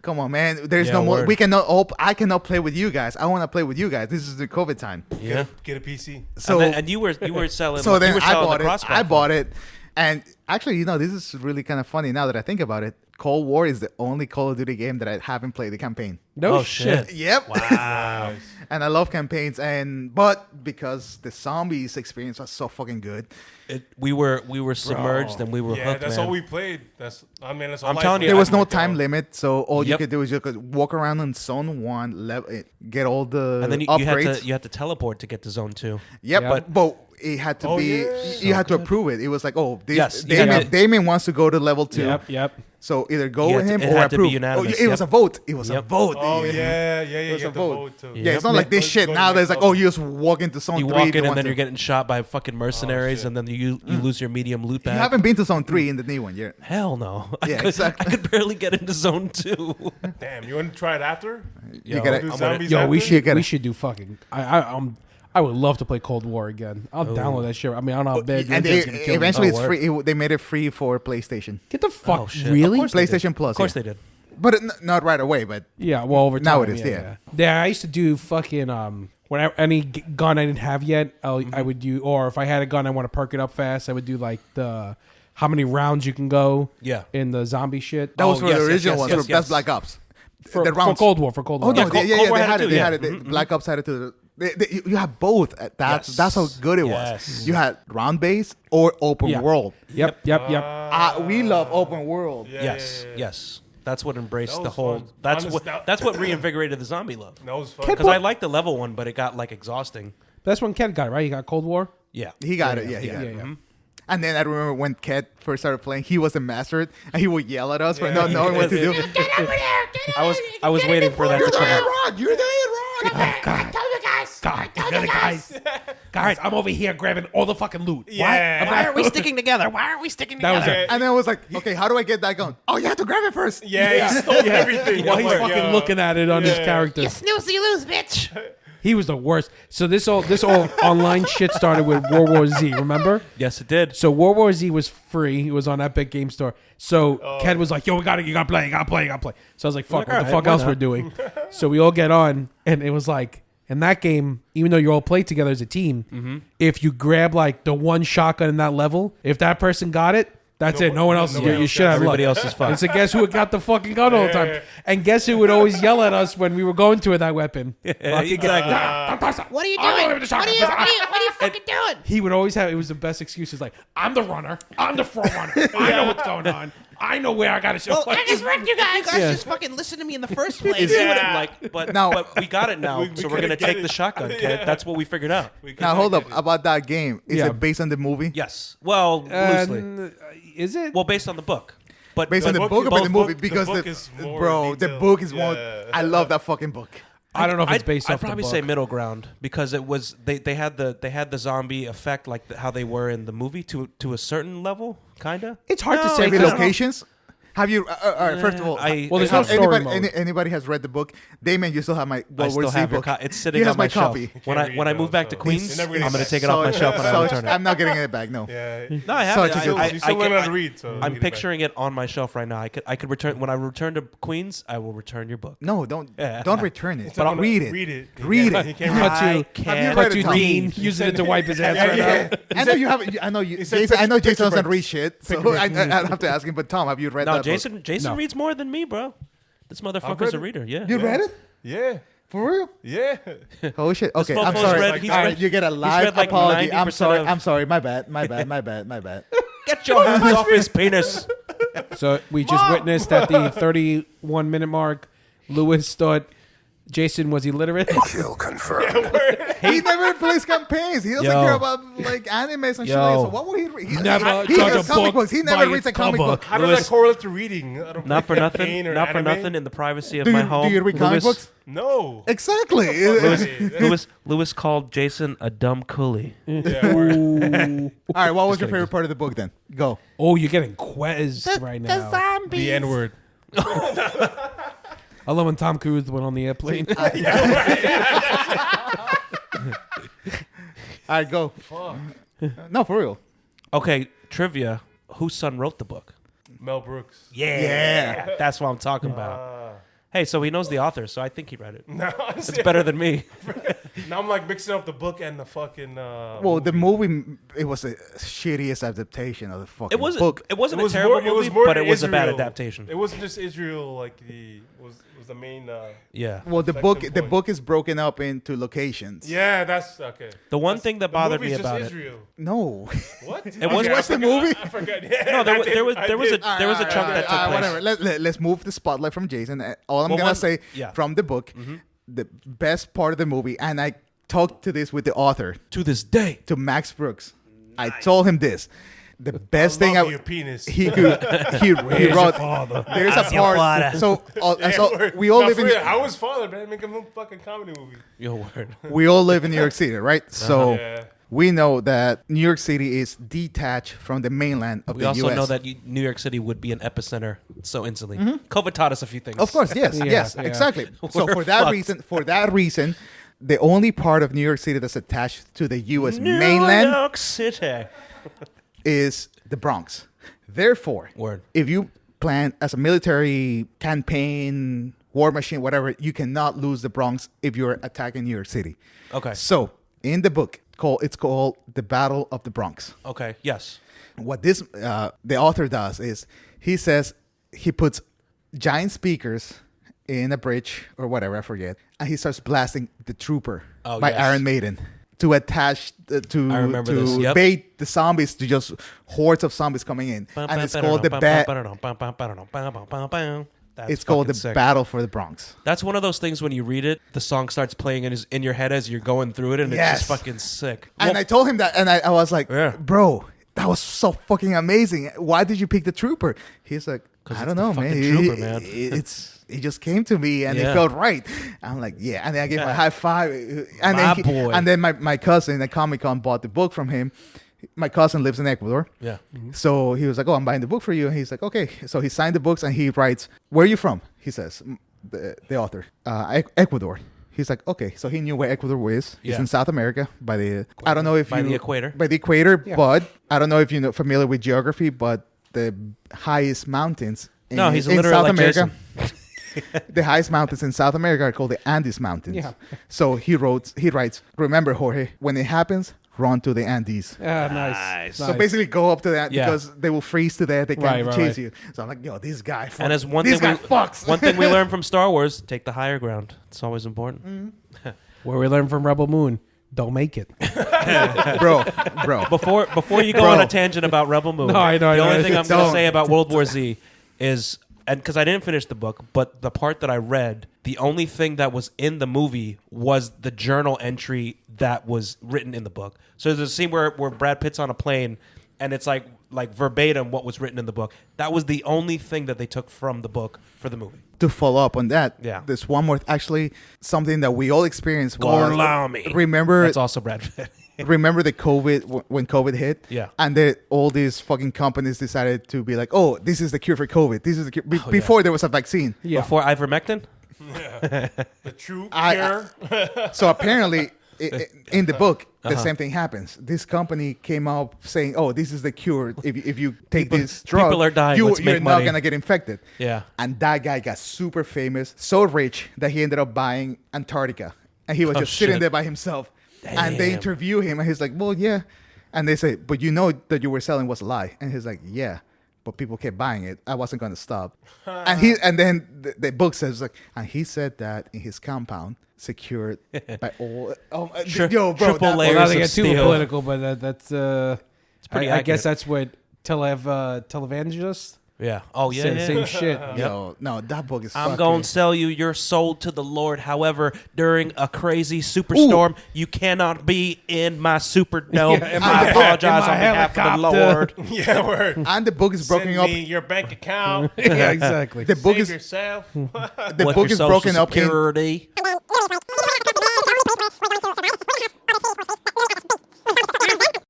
come on, man. There's Yeah, no more. word. We cannot. I cannot play with you guys. I want to play with you guys. This is the COVID time. Yeah. Get a PC. So and you were selling. so then you were I selling bought the it. cross-platform. I bought it. And actually, this is really kind of funny now that I think about it. Cold War is the only Call of Duty game that I haven't played the campaign. No Oh, shit. shit. Yep. Wow. And I love campaigns, but because the zombies experience was so fucking good, We were submerged and we were Yeah, hooked. that's man. all we played. That's all I'm I telling you, played. there was I- no time limit. So all you Yep. could do is you could walk around in Zone 1, get all the And then you upgrades. had to teleport to get to Zone 2. Yep, Yeah. but it had to Oh, be. yeah. You had to approve it. It was like, Yes, you had to- Damien wants to go to level 2. Yep. So either go You with had him to- it or had to be approve. unanimous, It was yep. a vote. It was a Yep. vote. Oh dude. yeah. It You was a get the vote. vote too. Yeah, it's not like this shit Go to now. the There's next like, level. you just walk into Zone You 3. walk if in want and then to. you're getting shot by fucking mercenaries, shit. and then you lose your medium loot You back. haven't been to Zone 3 in the new one yet. Hell no. Yeah, I could, exactly. I could barely get into Zone 2. Damn, you want to try it after? You Yo, gotta- Do I'm zombies Yo, we after? should gotta- we should do fucking. I would love to play Cold War again. I'll download that shit. I mean, I don't know how bad And Nintendo's gonna kill me. eventually Oh, it's word. free. They made it free for PlayStation, Get the fuck. Oh, shit. Really? Of course they did. PlayStation Plus. Of course yeah. they did. But not right away. But Yeah, well, over time. Now it is, yeah. Yeah, I used to do fucking any gun I didn't have yet, I would do, or if I had a gun I want to perk it up fast, I would do like the how many rounds you can go. Yeah. In the zombie shit. that was Oh, for yes, the yes, original yes, one. yes, so yes. That's Black Ops. for, the rounds. for Cold War. For Cold War. Oh no, Cold yeah, War they had had it it. too, They had yeah. it. Black Ops had it too. You have both. That's how good it was. Yes. You had round based or open Yeah. world. Yep. We love open world. Yes. Yes. That's what embraced That the was whole. fun. That's Honest- that's what reinvigorated the zombie love. That was fun. Because I liked the level one, but it got like exhausting. That's when Ken got it, right? He got Cold War. Yeah. He got it. Yeah, he got it. Yeah. And then I remember when Ket first started playing, he wasn't mastered, and he would yell at us for Yeah. not knowing what to do. I was waiting for that to come out. Rod. You're there, Rod. I told you guys. God, damn it, guys, I'm over here grabbing all the fucking loot. Yeah. Why aren't we sticking together? Why aren't we sticking That was together? it. And then I was like, okay, how do I get that gun? Oh, you have to grab it first. Yeah, he stole everything. While he's I'm like, fucking yo. looking at it on his Yeah. character. You snooze, you lose, bitch. He was the worst. So this all online shit started with World War Z. Remember? Yes, it did. So World War Z was free. It was on Epic Game Store. So Ken was like, "Yo, you gotta play, you gotta play." So I was like, "Fuck, like, what the alright, fuck why else not? we're doing?" So we all get on, and it was like in that game, even though you all play together as a team, if you grab like the one shotgun in that level, if that person got it. That's it. No one else. nobody You else should got it. have luck. Everybody else is fucked. And so guess who got the fucking gun all the time? Yeah. And guess who would always yell at us when we were going to that weapon? Exactly. What are you doing? What are you fucking doing? He would always have. It was the best excuses. Like I'm the runner. I'm the front runner. I know what's going on. I know where I got to show. Well, I just wrecked you guys. You guys just fucking listen to me in the first place. But No. but we got it now, so we're gonna get take it. the shotgun, kid. That's what we figured out. Now hold up about that game. Is Yeah. it based on the movie? Yes. Well, loosely. Is it? Well, based on the book. But Based on the book or by the movie? Because book is more bro, the detailed. book is more. Yeah. I love that fucking book. I don't know if it's based I'd off the probably book. say middle ground because it was they had the zombie effect like how they were in the movie to a certain level, kinda. It's hard to No, say. Every because- locations. Have you? All right. First of all, Well, there's no have story anybody, mode. anybody has read the book. Damien, you still have my I World War still Z have your book. it's sitting He has on my shelf. copy. When Can't I read move those, back to so- Queens, You're never I'm gonna gonna get take it off my shelf when I return it. I'm not getting it back. No. Yeah. No, I have So it. it's just- You still learn how to read. So I'm you get picturing it on my shelf right now. I could return when I return to Queens. I will return your book. No, don't return it. back. But read it. Read it. Read it. He can't Cut read. you. can't Have you Cut read you, it, Tom? Dean. Using it to wipe his ass right now. I know you haven't. I know you. said Jason, I know picture Jason doesn't books. read shit, so I have to ask him. But Tom, have you read No, that Jason book? reads more than me, bro. This motherfucker's read a it. reader. Yeah. You read it Yeah. for real? Yeah. Oh shit. Okay, I'm mofo's sorry. read- he's All right, read- you get a live read like apology. I'm 90% sorry. of- I'm sorry. My bad. My bad. My bad. My bad. Get your hands off his penis. So we just witnessed at the 31-minute mark, Lewis thought Jason was illiterate. He never plays campaigns. He doesn't Yo. care about like animes and shit. Yo. Like that. So what would he read? Never He judge reads a comic book books. He by never reads a its comic cover. book. How does Lewis- that correlate to reading? I don't Not for play nothing. campaign or Not for anime. nothing. In the privacy of Do my you, home. do you read comic Lewis, books? No. Exactly. Lewis called Jason a dumb coolie. Yeah, word. Ooh. All right. What was your favorite part of the book then? Go. Oh, you're getting quizzed right now. zombies. The N word. I love when Tom Cruise went on the airplane. All right. Go. No, for real. Okay, trivia. Whose son wrote the book? Mel Brooks. Yeah. That's what I'm talking about. Hey, so he knows the author, so I think he read it. No, It's better than me. now I'm like mixing up the book and the fucking. Well, the movie, it was the shittiest adaptation of the fucking It wasn't. book. It wasn't It was a terrible more- it was movie, more but than it was a bad Israel. adaptation. It wasn't just Israel. Like was the main. Yeah. Well, the That's book, the the point. book is broken up into locations. Yeah, that's okay. The one thing that The bothered movie's me just about it. Israel. No. What? It was- Okay, You watched the movie? I forgot. Yeah, No, there I was did, there was I there was a did. there was a chunk that took place. Whatever. Let's move the spotlight from Jason. All I'm Well, gonna one- say yeah. from the book, the best part of the movie, and I talked to this with the author, To this day. to Max Brooks. I told him this. The best thing Love your penis. he could he wrote. There's a part. So we all live in How was father, man? Make him a fucking comedy movie. Your word. we all live in New York City, right? So Yeah. we know that New York City is detached from the mainland of We the also U.S. know that New York City would be an epicenter so instantly. COVID taught us a few things. Of course, yes, yes, yeah. exactly. So We're for that fucked. reason, the only part of New York City that's attached to the U.S. New mainland York City. is the Bronx. Therefore, Word. if you plan as a military campaign, war machine, whatever, you cannot lose the Bronx if you're attacking New York City. Okay. So in the book, it's called The Battle of the Bronx. Okay. Yes. What this the author does is he says he puts giant speakers in a bridge or whatever, I forget, and he starts blasting The Trooper by yes. Iron Maiden to attach I remember this, to yep. bait the zombies, to just hordes of zombies coming in, and it's called the it's called the Battle for the Bronx. That's one of those things when you read it, the song starts playing in your head as you're going through it, and Yes. it's just fucking sick. And I told him that, and I was like, Yeah. bro, that was so fucking amazing. Why did you pick The Trooper? He's like, 'Cause I it's don't the know, man. fucking Trooper, man. It just came to me and Yeah. it felt right. I'm like, yeah. And then I gave him a high five. And My then boy. And then my cousin at Comic-Con bought the book from him. My cousin lives in Ecuador. Yeah. So he was like, oh, I'm buying the book for you. And he's like, okay. So he signed the books and he writes, where are you from? He says, the author, Ecuador. He's like, okay. So he knew where Ecuador is. He's Yeah. in South America by the, I don't know if By you. the equator. By the equator, but I don't know if you're familiar with geography, but the highest mountains No, he's in literally South like America. Jason. The highest mountains in South America are called the Andes Mountains. Yeah. So he writes, remember, Jorge, when it happens, run to the Andes. Nice. So basically, go up to that Yeah. because they will freeze to death. They can't Right, chase right. you. So I'm like, yo, this guy. And as one this thing guy fucks. one thing we learned from Star Wars, take the higher ground. It's always important. Where we learned from Rebel Moon, don't make it. bro. Before you go Bro. on a tangent about Rebel Moon, No, I know, I the know. only thing I'm going to Don't. say about World War Z is, and because I didn't finish the book, but the part that I read, the only thing that was in the movie was the journal entry that was written in the book. So there's a scene where Brad Pitt's on a plane, and it's like verbatim what was written in the book. That was the only thing that they took from the book for the movie. To follow up on that, Yeah. there's one more. Actually, something that we all experienced was. Gorlami. Remember, That's also Brad Pitt. remember the COVID when COVID hit? Yeah. And all these fucking companies decided to be like, oh, this is the cure for COVID. This is the cure. Oh, Before there was a vaccine. Yeah. Before ivermectin? The true I- cure. So apparently, in the book, the same thing happens. This company came out saying, "Oh, this is the cure. If you take this drug, people are dying. Let's you're make not money." gonna get infected." Yeah. And that guy got super famous, so rich that he ended up buying Antarctica, and he was just sitting shit. there by himself. And they Damn. interview him, and he's like, "Well, yeah." And they say, "But you know that you were selling was a lie." And he's like, "Yeah." But people kept buying it. I wasn't going to stop. And then the book says like, and he said that in his compound, secured by all. Yo, bro, triple that- layer. Well, not to Layers get of too steel. political, but that's pretty I guess accurate. that's what televangelist. Yeah. Oh, yeah. Same, yeah. same shit. Yo, no, that book is. I'm fucking- going to sell you your soul to the Lord. However, during a crazy superstorm, you cannot be in my superdome. Yeah, in I my- apologize in my on behalf of the helicopter. Lord. Yeah, word. And the book is broken Send up. me your bank account. Yeah, exactly. The book Save is yourself. the What's book your is social broken up in. security?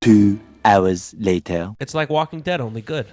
2 hours later. It's like Walking Dead, only good.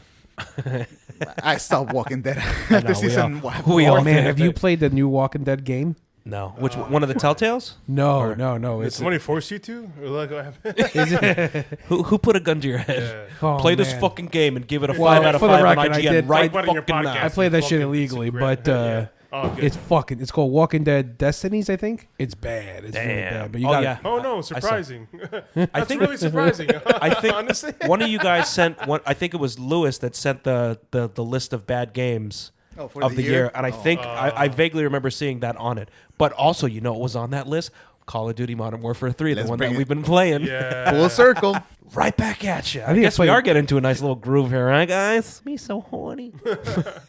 I stopped Walking Dead after season one. we all Oh man, did. have you played the new Walking Dead game? No. Which one of the Telltales? No. Did It's somebody force you to? Or like what happened? Who put a gun to your head? Oh, Play this man. fucking game and give it a Well, 5 out of for the 5 on record, I IGN did- right Like, what in your fucking podcast? now. I played that shit Fucking illegally, secret. but Yeah. Oh, good. it's called Walking Dead Destinies. I think it's bad. It's really Damn. bad. But you Oh, got yeah. Oh no, surprising. I That's think really surprising. I think honestly. one of you guys sent one. I think it was Lewis that sent the list of bad games for of the year, and I think I vaguely remember seeing that on it. But also, you know, what was on that list? Call of Duty Modern Warfare 3, the Let's one that bring it. we've been playing. Yeah. Full circle. Right back at you. I think I guess we played- are getting into a nice little groove here, right, guys? Me so horny.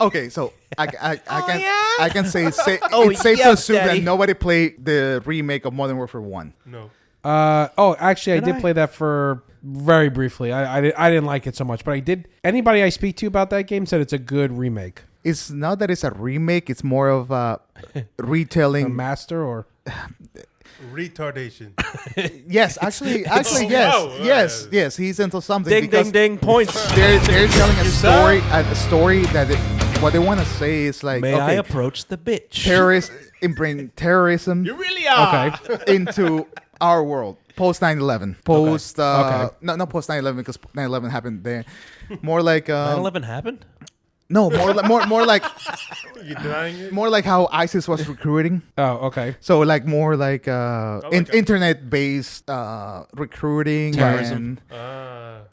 Okay, so I can say it's safe to yes, assume Daddy. that nobody played the remake of Modern Warfare 1. No. actually, I did I? play that for very briefly. I didn't like it so much, but I did. Anybody I speak to about that game said it's a good remake. It's not that it's a remake; it's more of a A retelling. master or Retardation. Yes, actually, yes, wow. yes. He's into something. Ding, because ding, ding. Points. They're telling a story that what they want to say is like, May I okay, approach the bitch? terrorists and bring terrorism You really are. okay. into our world post 9/11. Post Okay. no, not post 9/11 because 9/11 happened there. More like 9/11 happened? no, more like You denying it? more like how ISIS was recruiting. Oh, okay. So like more like like internet based recruiting Terrorism.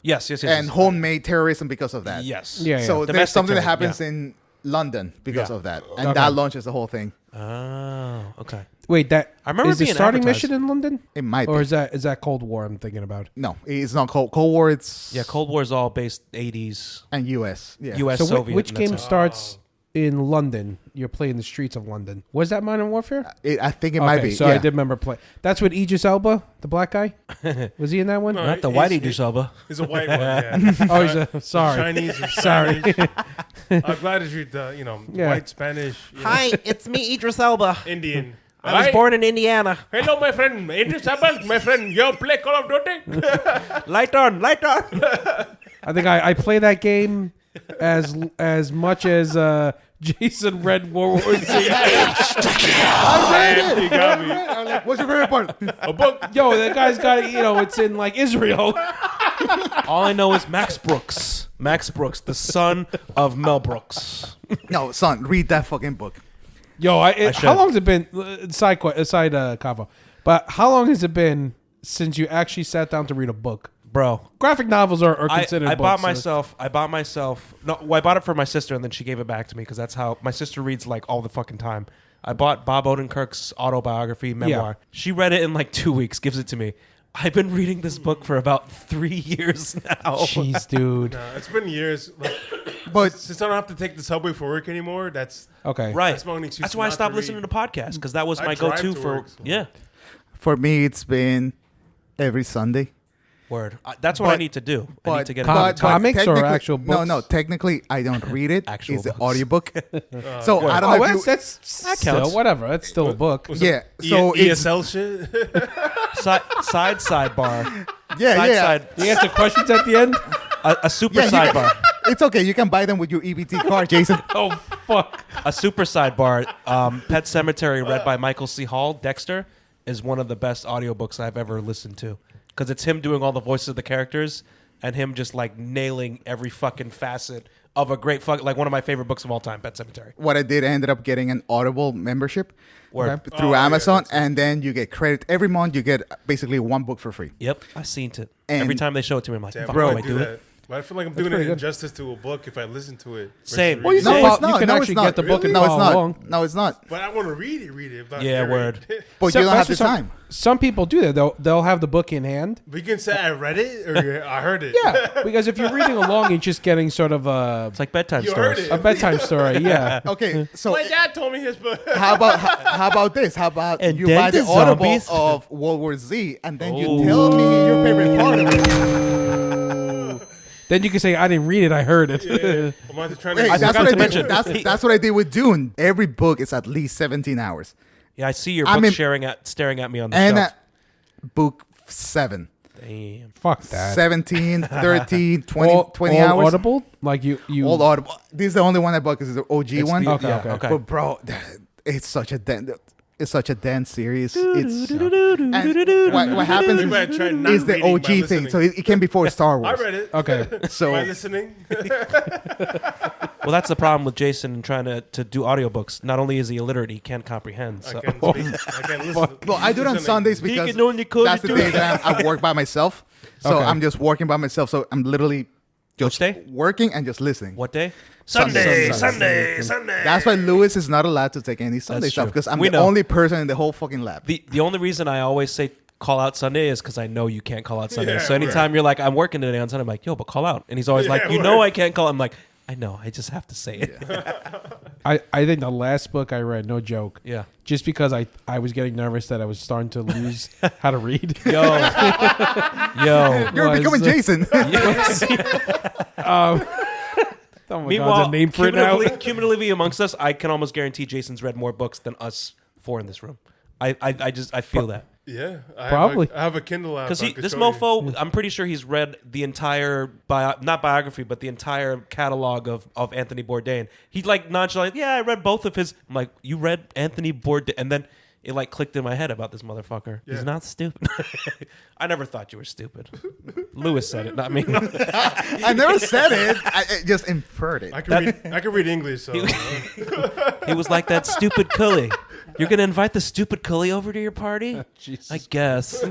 Yes. Yes. and homemade terrorism because of that. Yes. Yeah. So there's Domestic something that terrorism, happens in London because Yeah. of that, and Okay. that launches the whole thing. Oh, okay. Wait, that I remember is the being starting advertised. mission in London, It might or be. is that Cold War? I'm thinking about. No, it's not Cold War. It's Yeah, Cold War is all based 80s, and US. Yeah. U.S. So Soviet. which and that's game it. starts in London? You're playing the streets of London. Was that Modern Warfare? I think it might be. So yeah. I did remember play. That's with Idris Elba, the black guy. Was he in that one? No, Not the He's- Whitey Idris Elba. He's a white one. Yeah. Oh, he's a, sorry. Chinese. Or Sorry. Spanish. I'm glad that you're Yeah. white, Spanish, Hi, it's me, Idris Elba. Indian. I was Hi. born in Indiana. Hello, my friend. Idris Elba, my friend. You play Call of Duty? Light on, light on. I think I play that game as much as Jason read World War Z. Man, you got me. I'm like, what's your favorite part? A book. Yo, that guy's got it. It's in like Israel. All I know is Max Brooks. Max Brooks, the son of Mel Brooks. No, son, read that fucking book. Yo, should. how long has it been? Side Kava, but how long has it been since you actually sat down to read a book? Bro, Graphic novels are I considered. bought books, so- myself. No, well, I bought it for my sister, and then she gave it back to me because that's how my sister reads like all the fucking time. I bought Bob Odenkirk's autobiography memoir. Yeah. She read it in like 2 weeks, gives it to me. I've been reading this book for about 3 years now. Jeez, dude. No, it's been years. Like, But since I don't have to take the subway for work anymore, that's Okay. Right. That's my only excuse That's why I not stopped to listening to read. podcasts because that was I my drive go-to to for work, so- yeah. for me, it's been every Sunday. Word. That's what I But- need to do. I But, need to get Com- into comics or technically- actual books? No, technically, I don't read it. Actual It's the books. audiobook. So I don't Oh, know if you... that's That still counts. whatever. That's still a book. Yeah, so it's... ESL shit. sidebar. Yeah, Side, yeah. side. You answer questions at the end? A super Yeah, you can- sidebar. It's okay. You can buy them with your EBT card, Jason. Oh, fuck. A super sidebar. Pet Cemetery, read by Michael C. Hall. Dexter is one of the best audiobooks I've ever listened to because it's him doing all the voices of the characters and him just like nailing every fucking facet of a great like one of my favorite books of all time, Pet Cemetery. What I did, I ended up getting an Audible membership Word. through Oh, yeah, Amazon, that's and then you get credit every month. You get basically one book for free. Yep, I seen it. And- Every time they show it to me, I'm like, Damn, fuck, bro, do I do it? that. But I feel like I'm doing pretty an good. injustice to a book if I listen to it. versus Same. read Well, you it. know- No, it's not. you can No, actually it's not. get the book and No, it's follow not. along. No, it's not. But I want to read it. If not Yeah, narrate. word. But So- you don't have that's the what time. Some people do that. They'll have the book in hand. But you can say I read it or I heard it. Yeah, because if you're reading along, you're just getting sort of It's like bedtime You heard stories. it. a bedtime story. Yeah. Okay, so My dad told me his book. how about this? How about And you then buy the the Audible zombies. of World War Z, and then you Ooh. tell me your favorite part of it. Then you can say, "I didn't read it. I heard it." I'm on trying Hey, to. that's forgot what I to did. mention- That's what I did with Dune. Every book is at least 17 hours, Yeah, I see your I book mean- staring at me on the and shelf. book 7, Damn. Fuck that. 17, 13, 20, all, 20 all hours. Audible, like you. All Audible. This is the only one I bought because it's the OG one. the- Okay, yeah, okay. okay. But bro, it's such a dense series. It's and what happens Maybe I tried not is the reading by OG thing. listening. So it came before Star I Wars. read it. Okay. So By listening. Well, that's the problem with Jason and trying to do audiobooks. Not only is he illiterate, he can't comprehend. So. I can't speak. I can't listen. well, I do it on listening. Sundays He because can only code that's the it. day that I work by myself. So Okay. I'm just working by myself. So I'm literally Which day? working and just listening. What day? Sunday. Sunday. That's why Lewis is not allowed to take any Sunday That's stuff true. because I'm We the know. only person in the whole fucking lab. The only reason I always say call out Sunday is because I know you can't call out Sunday. Yeah, so anytime you're like, I'm working today on Sunday, I'm like, yo, but call out. And he's always like, Yeah, you know word. I can't call. I'm like, I know. I just have to say it. I think the last book I read, no joke, Yeah. just because I was getting nervous that I was starting to lose how to read. Yo. Yo. You're was, becoming Jason. Oh my God, Meanwhile, is a name for it now. cumulatively amongst us, I can almost guarantee Jason's read more books than us four in this room. I feel that. Yeah. Probably. I have a Kindle app. Because I could this show you. mofo, I'm pretty sure he's read the entire not biography, but the entire catalog of Anthony Bourdain. He like nonchalant, yeah, I read both of his. I'm like, you read Anthony Bourdain, and then it like clicked in my head about this motherfucker. Yeah. He's not stupid. I never thought you were stupid. Lewis said it, not me. I never said it. I just inferred it. I can read English, so He was like that stupid Cully. You're gonna invite the stupid Cully over to your party? Jesus. I guess.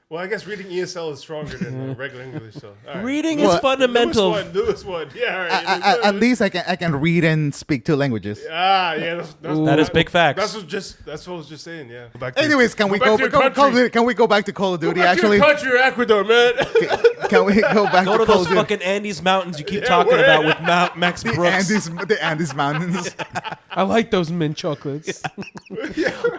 well, I guess reading ESL is stronger than regular English. So all right. Reading Well, is fundamental. Newest one. Yeah, all right. At least I can read and speak two languages. Yeah. That is big facts. That's what I was just saying. Yeah. Go back to- Anyways, can we go? back to your country. Can we go back to Call of Duty? Go back to Actually, your country, Ecuador, man. can we go back Go to Call those of Duty? fucking Andes mountains you keep Yeah, talking word. about with Max Brooks. The Andes Mountains. I like those mint chocolates.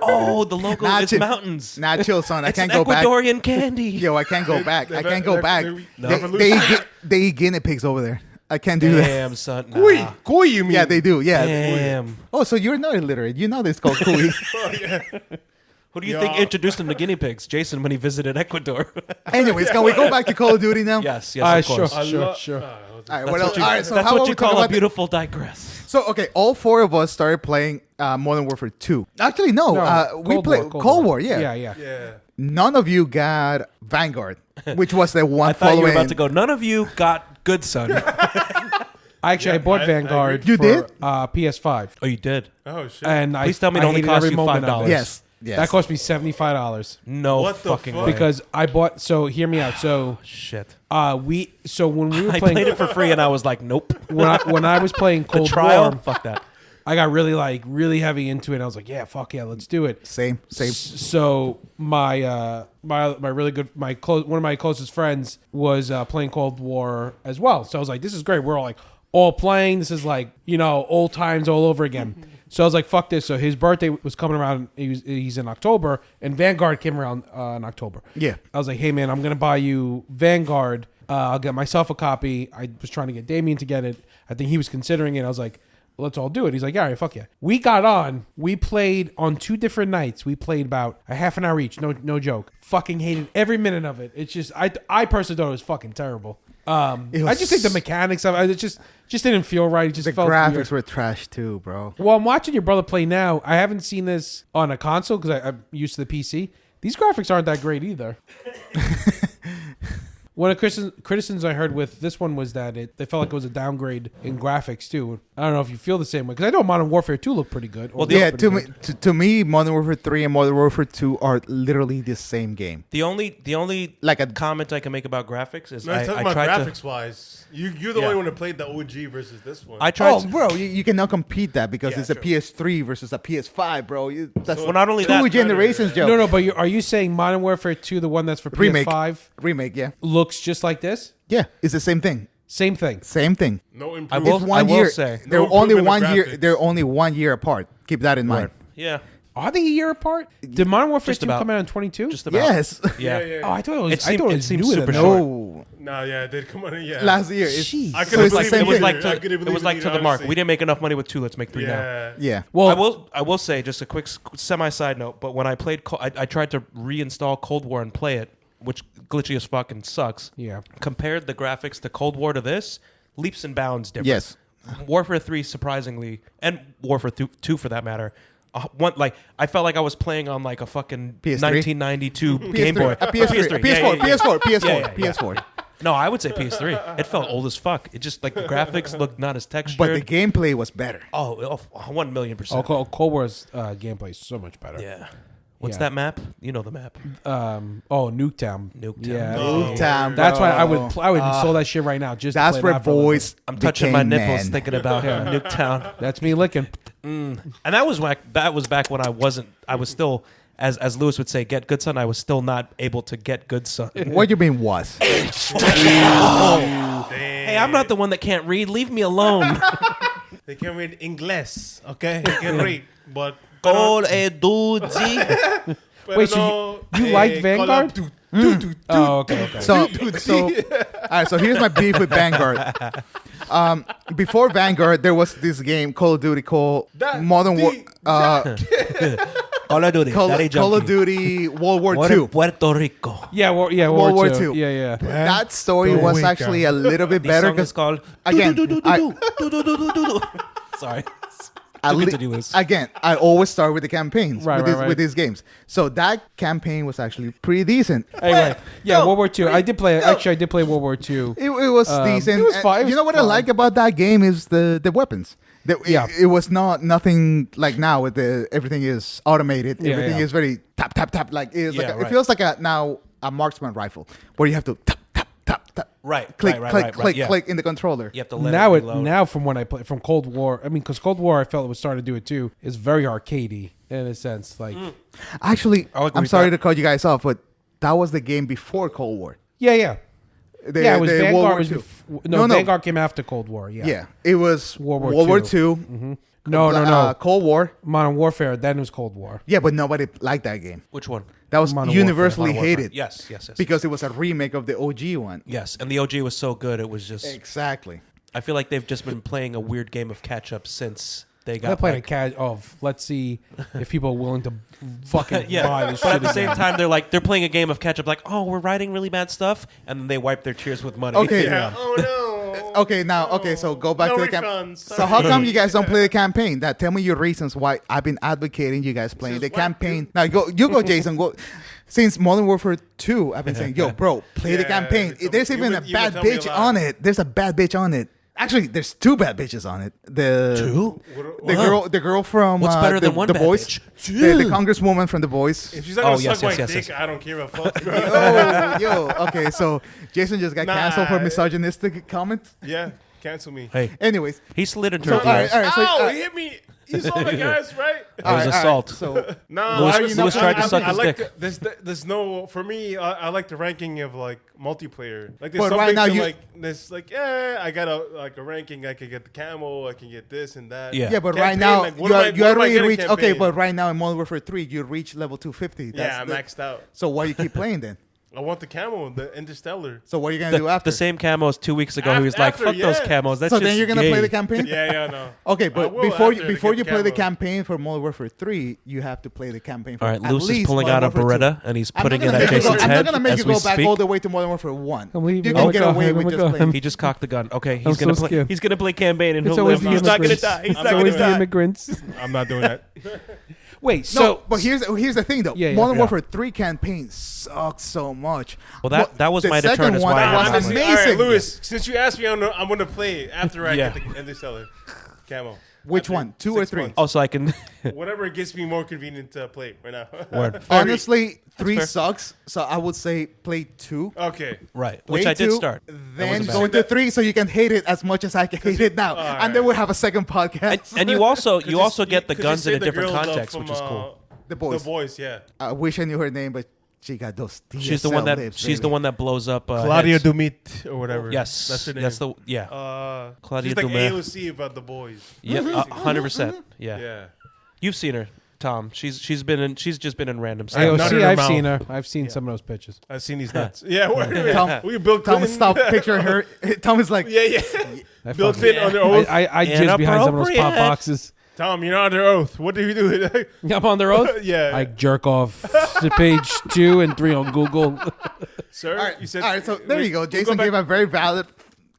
Oh, the logo Nah, is Chip. mountains. Nah, chill, son. I It's can't an go back. Ecuadorian candy. Yo, I can't go back. I can't go they're- back. they're- They eat guinea pigs over there. I can't do that. Damn, son. Nah. Kui, you mean? Yeah, they do. Yeah. Damn. Oh, so you're not illiterate. You know this called Kui. Who do you think introduced him to guinea pigs? Jason, when he visited Ecuador. Anyways, can we go back to Call of Duty now? yes, of Sure, course. sure. All right. That's What else? what you, All right. So that's how what about you we talk call a about the- beautiful digress. So okay, all four of us started playing Modern Warfare 2. Actually, no. We Cold played War, Cold War. Yeah. Yeah. Yeah. None of you got Vanguard, which was the one I thought you were following. about to go, none of you got good, son. Actually, I bought I Vanguard. agree. You for, did? PS5, Oh, you did? Oh shit. and Please tell me it I only hated cost every you moment of $5. it. Yes. Yes. That cost me $75 No What the fucking fuck? way. because I bought. So hear me out. So Shit. when we were I playing played it for free and I was like, nope. when I was playing The Cold trial? War, Fuck that. I got really heavy into it. I was like, yeah, fuck yeah, let's do it. Same. So my really good one of my closest friends was playing Cold War as well. So I was like, this is great. We're all playing. This is like, old times all over again. So I was like, fuck this. So his birthday was coming around. He's in October, and Vanguard came around in October. Yeah. I was like, hey man, I'm gonna buy you Vanguard. I'll get myself a copy. I was trying to get Damien to get it. I think he was considering it. I was like, let's all do it. He's like, all right, fuck yeah. We got on. We played on 2 different nights. We played about a half an hour each. No joke. Fucking hated every minute of it. It's just, I personally thought it was fucking terrible. I just think the mechanics of it just didn't feel right. It just the felt graphics weird. were trash too, bro. Well, I'm watching your brother play now. I haven't seen this on a console because I'm used to the PC. These graphics aren't that great either. One of the criticisms I heard with this one was that they felt like it was a downgrade in graphics too. I don't know if you feel the same way because I know Modern Warfare 2 looked pretty good. Well, Yeah, to me, Modern Warfare 3 and Modern Warfare 2 are literally the same game. The only Like a comment I can make about graphics is No, I'm talking I about tried graphics wise. You're the Yeah. only one who played the OG versus this one. I tried. Oh, bro, you cannot compete that because Yeah, it's a true. PS3 versus a PS5, bro. That's Well, not only 2 that- generations, Joe. No, but are you saying Modern Warfare 2, the one that's for Remake. PS5, Remake, yeah. looks just like this? Yeah, it's the same thing. Same thing. Same thing. no I improvement. will- It's 1 will year. say- They're No only improvement 1 in year. graphics. They're only 1 year apart. Keep that in mind. Yeah, Are they a year apart? Did Modern Warfare Just 2 about. come out in 22? just about. Yes. Yeah. Oh, I thought it was. It I thought it was seemed newer super than that. short. No. Nah, yeah, it did come on. Yeah, Last year. It's, Jeez. I so couldn't it's the believe same It was thing. like I to, couldn't it believe was like it to the either, mark. honestly. We didn't make enough money with 2. Let's make 3 now. Yeah. Yeah. Well, I will say just a quick semi side note. But when I played, I tried to reinstall Cold War and play it, which glitchy as fucking sucks. Yeah. Compared the graphics to Cold War to this, leaps and bounds different. Yes. Warfare 3 surprisingly, and Warfare 2 for that matter. I felt like I was playing on like a fucking PS3? 1992 Game Boy. A PS3. PS4. Yeah. PS4. No, I would say PS3. It felt old as fuck. It just like the graphics looked not as textured. But the gameplay was better. oh, 1,000,000%. Cold War's gameplay is so much better. Yeah. What's Yeah. that map? You know the map. Nuketown. Nuketown. Yeah. Oh. Time, That's why I bro. would install that shit right now. Just to That's play where that for a little boys. I'm touching my became nipples men. thinking about Nuketown. bit. That's me licking. And that was back when I was still, as Lewis would say, get good son. I was still not able to get good son. What you mean was? Hey, I'm not the one that can't read. Leave me alone. They can read English, okay? They can read, but Call a dude. Wait, so you liked Vanguard? Oh, okay. So, all right. So here's my beef with Vanguard. Before Vanguard, there was this game, Call of Duty, called Modern War. Call of Duty. Call of Duty World War II. Puerto Rico. Yeah, World War II. Yeah. That story was actually a little bit better The song is called. again, Sorry. I Continue, Liz. again, I always start with the campaigns Right. with these games. So that campaign was actually pretty decent. Anyway, yeah, No, World War II. I did play. Actually, I did play World War II. It was decent. it was And fine. It was you know what I fine. like about that game is the weapons. Yeah. It was nothing like now with everything is automated. Yeah, Everything yeah. is very tap tap tap. Like it's Yeah, like right. it feels like a marksman rifle where you have to tap tap tap tap. Right. Click right, click right, click yeah. click in the controller. You have to let Now it reload. now from when I play from Cold War, I mean, because Cold War, I felt it was starting to do it too. Is very arcadey in a sense. Like, Actually, I'll agree I'm with sorry that. to cut you guys off, but that was the game before Cold War. yeah. Yeah, it was the Vanguard. World War Was II. no, Vanguard came after Cold War. Yeah. Yeah, it was World War World War II. II. No. Cold War. Modern Warfare. Then it was Cold War. Yeah, but nobody liked that game. Which one? That was Modern universally Modern Warfare. hated. Yes. Because it was a remake of the OG one. Yes, and the OG was so good. It was just. Exactly. I feel like they've just been playing a weird game of catch up since they They're got. playing like, a cat of let's see if people are willing to fucking yeah, buy this but shit at the same again. time, they're playing a game of catch up. Like, oh, we're writing really bad stuff, and then they wipe their tears with money. Okay. Yeah. Oh no. Okay, so go back No to the campaign. refunds. So how come you guys don't play the campaign? Tell me your reasons why I've been advocating you guys playing the Since when? campaign. Now you go, Jason. Go. Since Modern Warfare 2, I've been saying, yo, bro, play the Yeah, campaign. so There's you even would- a you bad would tell me a bitch lot. on it. There's a bad bitch on it. Actually, there's 2 bad bitches on it. The girl from What's better the, than one the bad boys, bitch? the congresswoman from the boys. If she's not gonna Oh, yes, suck my yes, dick, yes. I don't care a fuck. Yo, okay, so Jason just got Nah. canceled for misogynistic comment. Yeah. Cancel me. Hey, Anyways, he slid into so, her all right, DMs. all right, so, Oh, he hit me. You saw the guys, right? It was assault. So No, Louis tried to suck his like dick. There's no for me. I like the ranking of like multiplayer. Like there's But some right things now that, you- like there's like I got a ranking. I can get the camo. I can get this and that. Yeah. yeah, but Campaign, right now like, what you, am are, I- you what am I already getting reached. Okay, campaign? but right now in Modern Warfare 3, you reach level 250. Yeah, I'm the- maxed out. So why you keep playing then? I want the camo, the Interstellar. So what are you gonna do after? The same camos 2 weeks ago. He was like, After, "Fuck those yeah. camos." That's So just then you're gonna gay. play the campaign. Yeah, no. Okay, I but will before after to you get play the camo. campaign for Modern Warfare 3, you have to play the campaign. For All right, at Luce is least pulling Modern out a Warfare 2. Beretta and he's I'm putting not it gonna at make you go- Jason's I'm head not gonna make as you we go back speak. all the way to Modern Warfare 1. I'm leaving. You Oh can my get God, away oh with my just God. playing. He just cocked the gun. Okay, I'm he's so gonna play. scared. He's gonna play campaign and It's he'll always live. the He's not gonna immigrants. die. He's It's not gonna always the die. immigrants. I'm not doing that. Wait, so No, but here's the thing though. Yeah, yeah. Modern Yeah. Warfare 3 campaign sucks so much. Well, that was the my second deterrent. Is one why I was had Honestly, to all right, amazing. Louis, since you asked me, I'm gonna play after I Yeah. get the Interstellar camo. Which After one? 2 or 6 3? months. Oh, so I can. Whatever gets me more convenient to play right now. Word. Honestly, 3 fair. sucks. So I would say play 2. Okay. Right, Play which I did 2, start. Then wasn't go bad. into 3 so you can hate it as much as I can hate it now. All And then we'll have a second podcast. And you also Could you get the could you guns say in a the different girl, though, context, from, which is cool. The boys. The boys, yeah. I wish I knew her name, but she got those DSL She's the one that lips, she's the baby. one that blows up. Claudia heads. Dumit or whatever. Yes, That's her name. that's the yeah. Claudia she's like Dumit. AOC about the boys. Yeah, 100%. Yeah. Yeah. You've seen her, Tom. She's just been in random. I have scenes. nut in AOC, her I've mouth. seen her. I've seen some of those pictures. I've seen these nuts. Yeah, we're Tom, we Bill Tom, Clinton. stop picturing her. Tom is like, Yeah. I Bill fucking- Clinton on their oath. I jizz behind some of those pop Inappropriate. boxes. Tom, you're on their oath. What do you do? I'm on the road. Yeah. I jerk off to page 2 and 3 on Google. Sir, all right, you said. all right. So there you go. Jason gave a very valid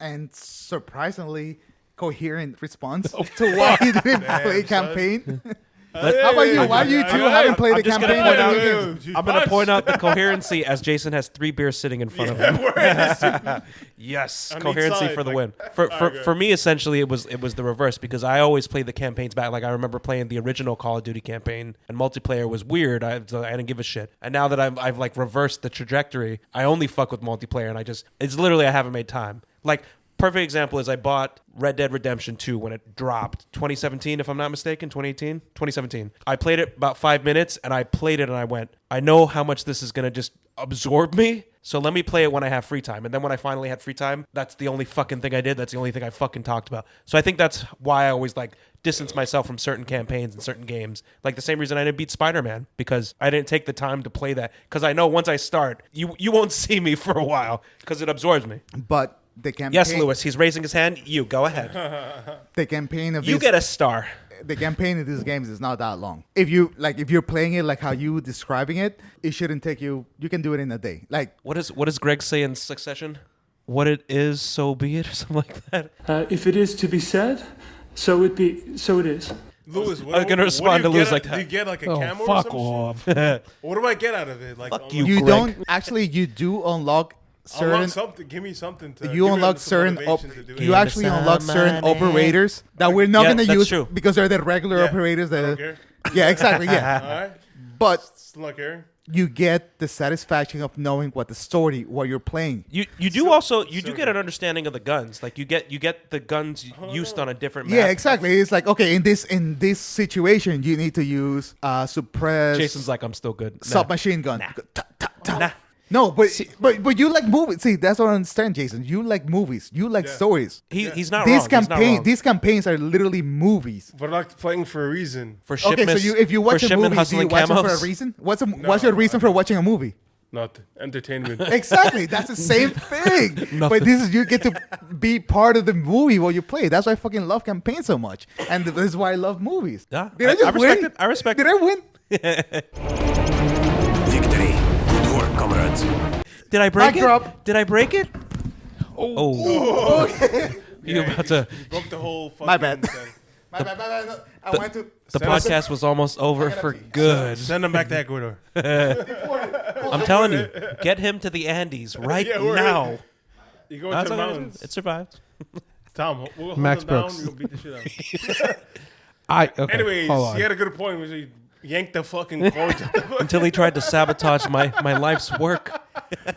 and surprisingly coherent response to why he didn't play son. campaign. But- How about you? Why you two haven't played the I'm just gonna campaign? point on out- the weekends? I'm going to point out the coherency as Jason has 3 beers sitting in front of him. Yes, On each coherency side, for the like- win. For me, essentially, it was the reverse because I always played the campaigns back. Like I remember playing the original Call of Duty campaign, and multiplayer was weird. I didn't give a shit. And now that I've like reversed the trajectory, I only fuck with multiplayer, and it's literally I haven't made time. Like. Perfect example is I bought Red Dead Redemption 2 when it dropped 2017 if I'm not mistaken 2017 I played it about 5 minutes and I played it and I went I know how much this is going to just absorb me so let me play it when I have free time and then when I finally had free time that's the only fucking thing I did that's the only thing I fucking talked about so I think that's why I always like distance myself from certain campaigns and certain games like the same reason I didn't beat Spider-Man because I didn't take the time to play that because I know once I start you won't see me for a while because it absorbs me. But the campaign. Yes, Lewis. He's raising his hand. You go ahead. The campaign of You this, get a star. the campaign of these games is not that long. If you're playing it like how you describing it, it shouldn't take you. You can do it in a day. Like What does Greg say in Succession? What it is, so be it, or something like that. If it is to be said, so it is. Louis, I was gonna respond to Louis like Do that. you get like a Oh, camo or fuck some off. shit? What do I get out of it? Like, Fuck unlock- you. you Greg. don't actually. You do unlock certain. Unlock something. Give me something to. You give me unlock some certain. motivation to do it. You actually unlock certain operators that we're not Yeah, going to that's use true. because they're the regular Yeah, operators. I don't That care. yeah, exactly. Yeah, All right. but Still not caring. you get the satisfaction of knowing what the story, what you're playing. You do also get an understanding of the guns. Like you get the guns used on a different map. Yeah, exactly. It's like okay, in this situation, you need to use suppress. Jason's like, I'm still good. Nah. submachine gun. Ta, ta, ta. Nah. No, but you like movies. See, that's what I understand, Jason. You like movies. You like stories. He's not These wrong. He's not campaigns, wrong. these campaigns are literally movies. But I'm like playing for a reason. For Okay, shipments, so if you watch for a shipment movie, do you hustling watch it for a camos. reason? What's your reason for watching a movie? Not entertainment. Exactly, that's the same thing. But this is you get to be part of the movie while you play. That's why I fucking love campaigns so much, and this is why I love movies. Yeah, Did I just respect win? it. I respect Did it. I win? Victory. Good work, comrades. Did I break Mic it? drop. Did I break it? Oh. You about to? You broke the whole fucking My bad. thing. My bad. No, I went to. The podcast was almost over for good. Send him back to Ecuador. I'm telling you, get him to the Andes right Yeah, we're- now. You go That's to the all it is. mountains. It survived. Tom, we'll hold Max him down. Brooks. You'll beat the shit out. Okay, Anyways, hold on. he had a good point. He yanked the fucking cords. Until he tried to sabotage my life's work.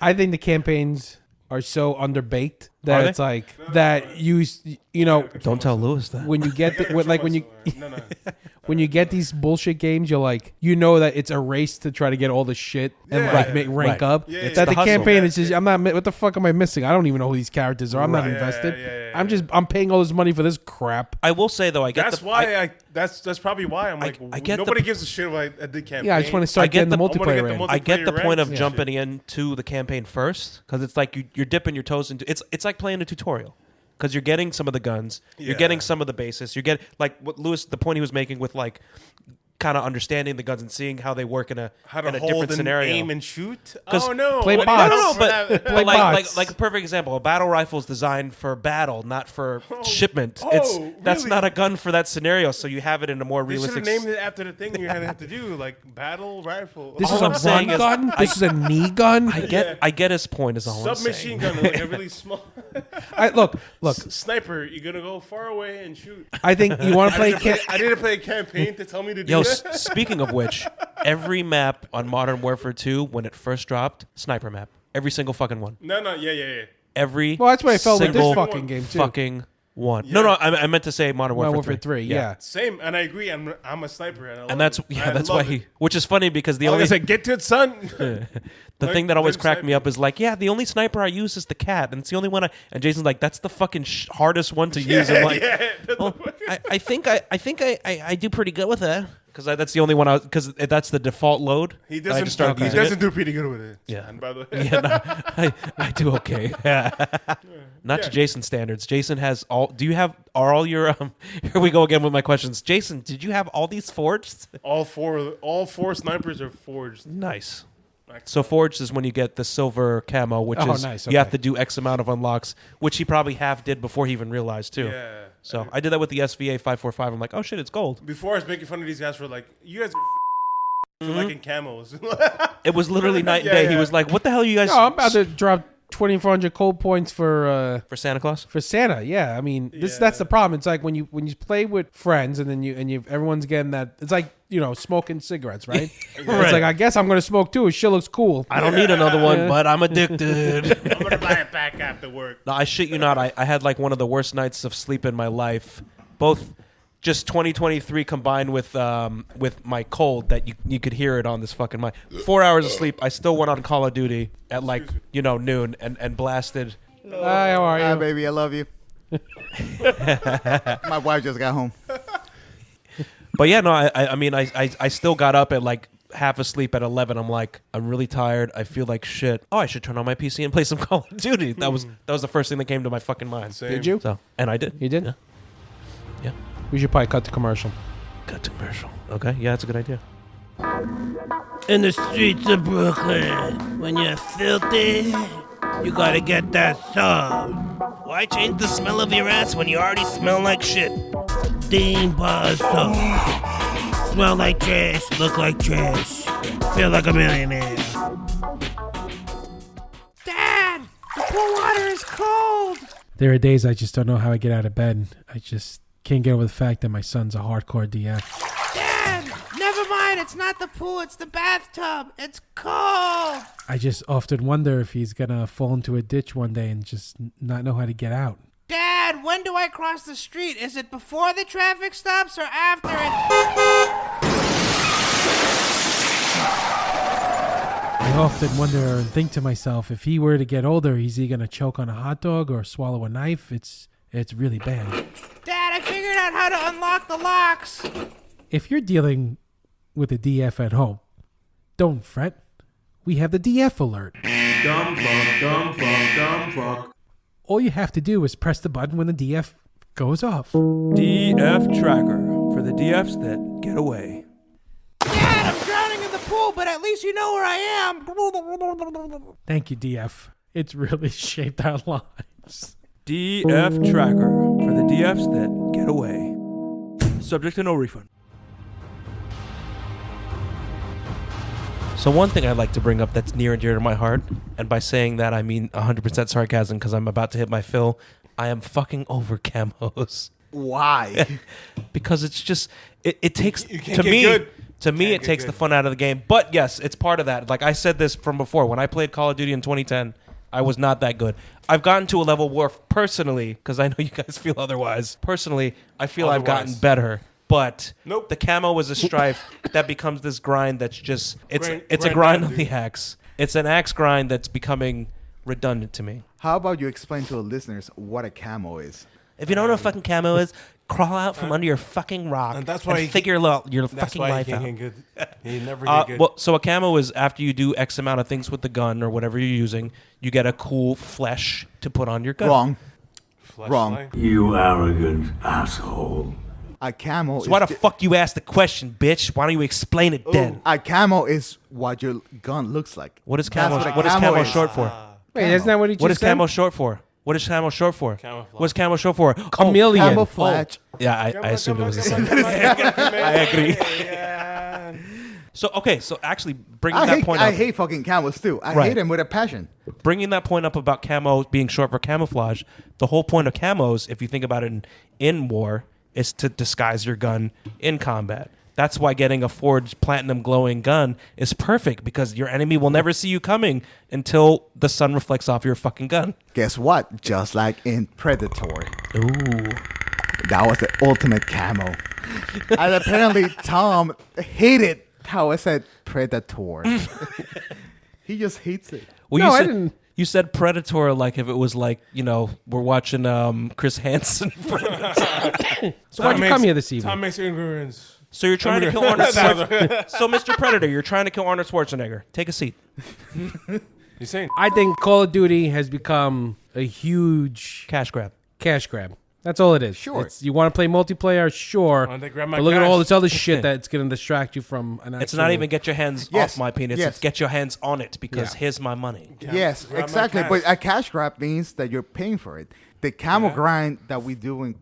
I think the campaigns are so underbaked that Are it's like that you know Don't tell Lewis that. when you get No. when you get these bullshit games, you're like, you know that it's a race to try to get all the shit and Yeah. like Right, rank right. up. Yeah, That yeah, the yeah. campaign Yeah, is just, I'm not. What the fuck am I missing? I don't even know who these characters are. I'm not Right. invested. Yeah. I'm paying all this money for this crap. I will say though, I get That's the, why that's probably why I'm like, I get nobody the- gives a shit about the campaign. Yeah, I just want to start I get getting the the- I wanna multiplayer get the in. I get the multiplayer point of ranks. jumping into the campaign first because it's like you're dipping your toes into. It's like playing a tutorial because you're getting some of the guns, you're Yeah. getting some of the basis, you're getting like what Lewis, the point he was making with like kind of understanding the guns and seeing how they work in a how to in a hold different and scenario. aim and shoot. 'Cause Oh no, play I didn't bots. know No, for but, that. but bots. like a perfect example, a battle rifle is designed for battle, not for shipment. oh, That's really? not a gun for that scenario, so you have it in a more They should realistic. have named it after the thing you had to do, like battle rifle. This All is I'm a saying run is gun. This is a knee gun. I get his point. Is all I'm Submachine saying. gun, like a really small Look. sniper. You're gonna go far away and shoot. I think you want to play. I didn't play a campaign to tell me to do Yo, that. speaking of which, every map on Modern Warfare 2 when it first dropped, sniper map, every single fucking one, No, yeah. every Well, that's what I felt with this single fucking game too. fucking one. No, I meant to say Modern Modern Warfare, Warfare 3, yeah. Same, and I agree. I'm a sniper, and I love And that's it. I that's love why it. he, which is funny because the Like only I said, get to it, son. the thing that always Like cracked me sniper. up is like, yeah, the only sniper I use is the cat, and it's the only one. And Jason's like, that's the fucking hardest one to use. I'm like, well, I think I do pretty good with that because that's the only one because that's the default load. He and I doesn't. just started He using doesn't it. do pretty good with it. Yeah. And by the way, Yeah, no, I do okay. Not to Jason's standards. Jason has all. Do you have are all your? Here we go again with my questions. Jason, did you have all these forged? all four snipers are forged. Nice. So forged is when you get the silver camo, which is nice, you have okay. to do X amount of unlocks, which he probably half did before he even realized too. Yeah. So I did that with the SVA 545. I'm like, oh shit, it's gold. Before I was making fun of these guys for like, you guys are for liking camos. It was literally night and Yeah, day. He yeah. was like, what the hell are you guys No, I'm about to drop 2,400 cold points for Santa Claus? Santa. Yeah, I mean, that's the problem. It's like when you play with friends and then everyone's getting that. It's like smoking cigarettes, right? It's like I guess I'm gonna smoke too. It sure looks cool. I don't need another one, but I'm addicted. I'm gonna buy it back after work. No, I shit you not. I had like one of the worst nights of sleep in my life. Both just 2023 combined with my cold that you could hear it on this fucking mic. 4 hours of sleep. I still went on Call of Duty at like noon and blasted. Hi, how are you? Hi, baby. I love you. My wife just got home. But yeah, no, I mean I still got up at like half asleep at 11. I'm like, I'm really tired. I feel like shit. Oh, I should turn on my PC and play some Call of Duty. That was the first thing that came to my fucking mind. Same. Did you? So, and I did. You did? Yeah. We should probably cut the commercial. Cut to commercial. Okay, yeah, that's a good idea. In the streets of Brooklyn, when you're filthy, you gotta get that sub. Why change the smell of your ass when you already smell like shit? Dean Bar Soap. Smell like trash, look like trash, feel like a millionaire. Dad, the pool water is cold. There are days I just don't know how I get out of bed. I just can't get over the fact that my son's a hardcore DF. Dad, never mind, it's not the pool, it's the bathtub. It's cold. I just often wonder if he's gonna fall into a ditch one day and just not know how to get out. Dad, when do I cross the street? Is it before the traffic stops or after it? I often wonder and think to myself, if he were to get older, is he gonna choke on a hot dog or swallow a knife? It's really bad. Dad, I figured out how to unlock the locks. If you're dealing with a DF at home, don't fret. We have the DF alert. Dumb fuck. All you have to do is press the button when the DF goes off. DF tracker for the DFs that get away. Dad, I'm drowning in the pool, but at least you know where I am. Thank you, DF. It's really shaped our lives. DF tracker for the DFs that get away. Subject to no refund. So one thing I'd like to bring up that's near and dear to my heart, and by saying that I mean 100% sarcasm because I'm about to hit my fill, I am fucking over camos. Why? Because it's just it takes You can't to get me good. to me it get takes good. the fun out of the game. But yes, it's part of that. Like I said this from before, when I played Call of Duty in 2010, I was not that good. I've gotten to a level where, personally, because I know you guys feel otherwise. Personally, I feel I've gotten better. But the camo is a strife that becomes this grind that's just it's a grind on the axe. It's an axe grind that's becoming redundant to me. How about you explain to the listeners what a camo is? If you don't know what fucking camo is, crawl out from under your fucking rock and that's why and figure your fucking life out. He never get good. Well, so a camo is after you do X amount of things with the gun or whatever you're using, you get a cool flesh to put on your gun. Wrong. You arrogant asshole. A camo So why the fuck you ask the question, bitch? Why don't you explain it then? A camo is what your gun looks like. What is That's camo? what a What is camo camo is. short for? Wait, isn't that what he just What is said? camo short for? What is camo short for? Camouflage. What is camo short for? Chameleon. Camouflage. Yeah, I assumed it was the same. I agree. So so actually bringing that point up. I hate fucking camos too. I Right. hate them with a passion. Bringing that point up about camo being short for camouflage, the whole point of camos, if you think about it in war, is to disguise your gun in combat. That's why getting a forged platinum glowing gun is perfect, because your enemy will never see you coming until the sun reflects off your fucking gun. Guess what? Just like in Predator. Ooh. That was the ultimate camo. And apparently Tom hated how I said Predator. He just hates it. Well, No, you I said, didn't. You said Predator like if it was like, we're watching Chris Hansen. So why'd you come here this evening? Tom makes ingredients. So you're trying to kill Arnold Schwarzenegger. So, Mr. Predator, you're trying to kill Arnold Schwarzenegger. Take a seat. You saying? I think Call of Duty has become a huge Cash grab. cash grab. That's all it is. Sure. You want to play multiplayer? Sure. Why don't they grab my But look at all cash? this other shit that's going to distract you from an It's actual- not even get your hands Yes, off my penis. yes. It's get your hands on it because Yeah. here's my money. Yes, grab my exactly. cash. But a cash grab means that you're paying for it. The camo grind that we do,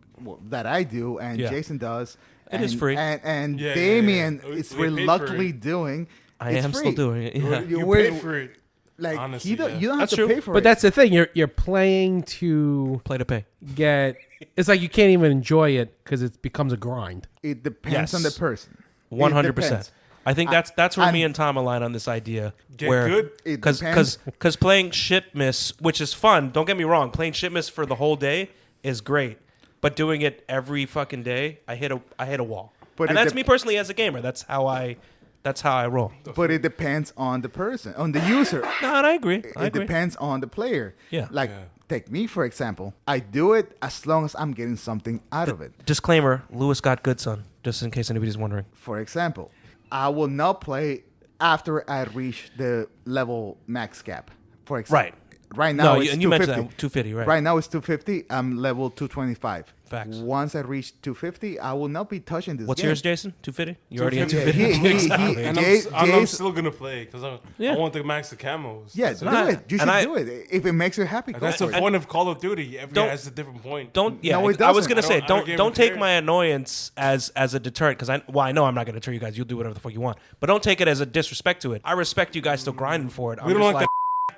that I do, and Yeah. Jason does, It is free. and Yeah, Damien yeah. is We paid for reluctantly it. doing. I it's am free. still doing it. Yeah. You We're- paid for it. Like Honestly, you don't yeah. have That's to true. pay for it. But that's the thing. You're playing to Play to pay. get. It's like you can't even enjoy it because it becomes a grind. it depends on the Yes. person. 100%. I think that's where I'm- me and Tom align on this idea. Get where, good? It depends. Because playing ship miss, which is fun, don't get me wrong, playing ship miss for the whole day is great. But doing it every fucking day, I hit a wall. But And it that's dep- me personally as a gamer. That's how I roll. But it depends on the person, on the user. No, and I agree. It depends on the player. Yeah. Like, take me, for example. I do it as long as I'm getting something out of it. Disclaimer, Lewis got good, son. Just in case anybody's wondering. For example, I will not play after I reach the level max cap. For example. Right. Right now, No, it's and you mentioned 250. that, 250, right? Right now, it's 250. I'm level 225. Facts. Once I reach 250, I will not be touching this What's game. yours, Jason? 250? You already at 250. 250? And I'm Jason- still gonna play because I Yeah. want to max the camos. Yeah, So do it. You should and I- do it. If it makes you happy, go that's for the it. point of Call of Duty. Every Don't- guy has a different point. Don't. Yeah, No, it I was doesn't. gonna say I don't don't take care. my annoyance as a deterrent because I know I'm not gonna deter you guys. You'll do whatever the fuck you want, but don't take it as a disrespect to it. I respect you guys still grinding for it. I'm We don't just like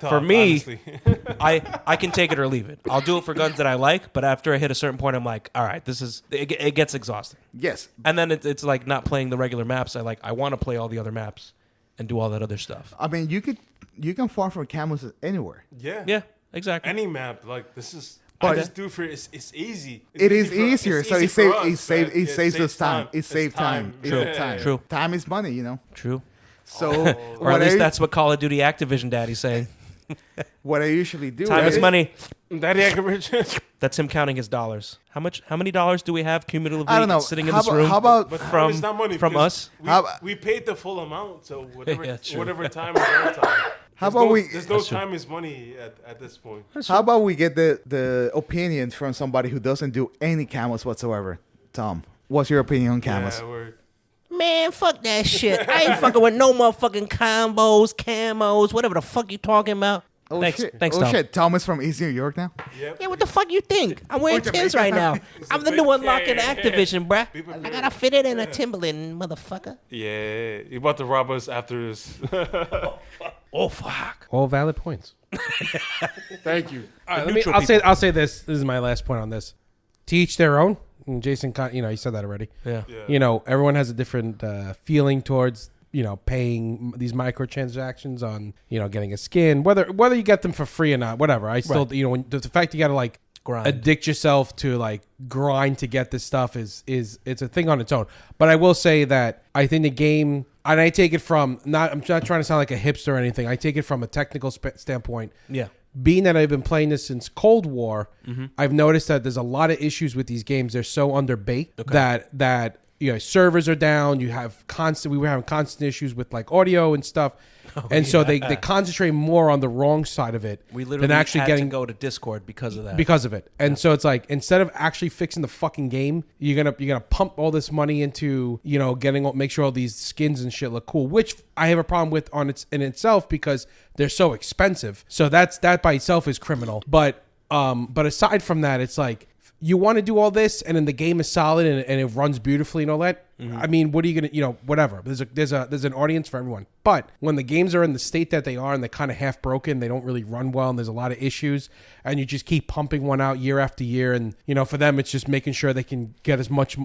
like, for me, honestly. I can take it or leave it. I'll do it for guns that I like, but after I hit a certain point, I'm like, all right, this is it gets exhausting. Yes. And then it's like not playing the regular maps. I want to play all the other maps and do all that other stuff. I mean, you can farm for camos anywhere. Yeah. Yeah, exactly. Any map like this is. But- I just do for it's easy. It's It is easy for- easier, it's so easy it for saves us, but it saves us time. It It's saves time. It's Yeah. the time. True. Time is money, True. So Or what at least I, that's what Call of Duty Activision Daddy's saying. what I usually do. Time is money. Daddy average. That's him counting his dollars. How many dollars do we have cumulatively I don't know. sitting in How this about- room? how about- But from it's not money from because us? We, How about- we paid the full amount, so whatever Yeah, true. whatever time is our time. How There's about no, we- There's no time is money at this point. How about we get the opinions from somebody who doesn't do any camos whatsoever? Tom, what's your opinion on camos? Yeah, we're, Man, fuck that shit. I ain't fucking with no motherfucking combos, camos, whatever the fuck you talking about. Oh Thanks. shit! Thanks, oh Tom. shit! Tom is from East New York now. Yeah, what the fuck you think? I'm wearing Timbs right now. I'm the new unlock in Activision, bruh. I gotta fit it in a Timberland, motherfucker. yeah, you about to rob us after this. Oh fuck! All valid points. Thank you. All right, neutral I'll say this. This is my last point on this. To each their own. And Jason, you said that already. Yeah. You know, everyone has a different feeling towards paying these microtransactions on, getting a skin, whether you get them for free or not, whatever. I still, when the fact you got to like addict yourself to like grind to get this stuff is it's a thing on its own. But I will say that I think the game, and I take it from I'm not trying to sound like a hipster or anything. I take it from a technical standpoint. Yeah. Being that I've been playing this since Cold War, I've noticed that there's a lot of issues with these games. They're so underbaked that servers are down. We were having constant issues with like audio and stuff. So they concentrate more on the wrong side of it than actually had to go to Discord because of that. Because of it. And so it's like, instead of actually fixing the fucking game, you're gonna pump all this money into, make sure all these skins and shit look cool, which I have a problem with in itself because they're so expensive. So that by itself is criminal. But aside from that, it's like, you want to do all this, and then the game is solid and it runs beautifully and all that. I mean, what are you gonna, whatever. There's an audience for everyone. But when the games are in the state that they are and they're kind of half broken, they don't really run well, and there's a lot of issues, and you just keep pumping one out year after year, and for them it's just making sure they can get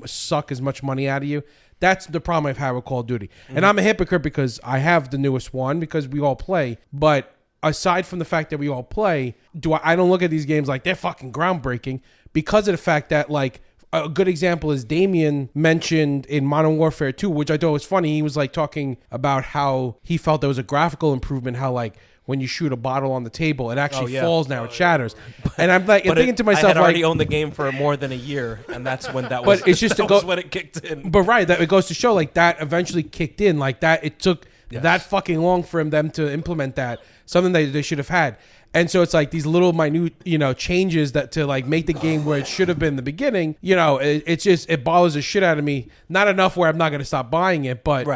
suck as much money out of you. That's the problem I've had with Call of Duty. And I'm a hypocrite because I have the newest one because we all play, but aside from the fact that we all play, I don't look at these games like they're fucking groundbreaking, because of the fact that, like, a good example is Damien mentioned in Modern Warfare 2, which I thought was funny. He was like talking about how he felt there was a graphical improvement, how like when you shoot a bottle on the table, it actually falls now, it shatters. And I'm like, thinking to myself, I had already owned the game for more than a year, and that's when that was. But it's just was when it kicked in. But right, that it goes to show like that eventually kicked in, like that it took that fucking long for them to implement that, something that they should have had. And so it's like these little minute, changes that to like make the game where it should have been in the beginning, it bothers the shit out of me. Not enough where I'm not going to stop buying it, but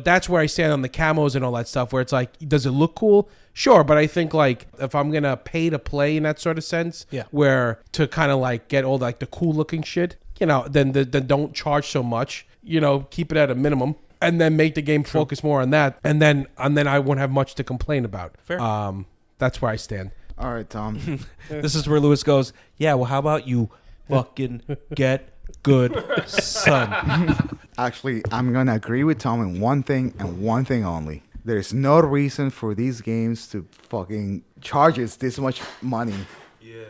that's where I stand on the camos and all that stuff, where it's like, does it look cool? Sure. But I think like if I'm going to pay to play in that sort of sense, where to kind of like get all like the cool looking shit, then don't charge so much, keep it at a minimum. And then make the game focus more on that, and then I won't have much to complain about. Fair. That's where I stand. All right, Tom. This is where Lewis goes, yeah, well, how about you fucking get good, son? Actually, I'm going to agree with Tom in one thing and one thing only. There's no reason for these games to fucking charge us this much money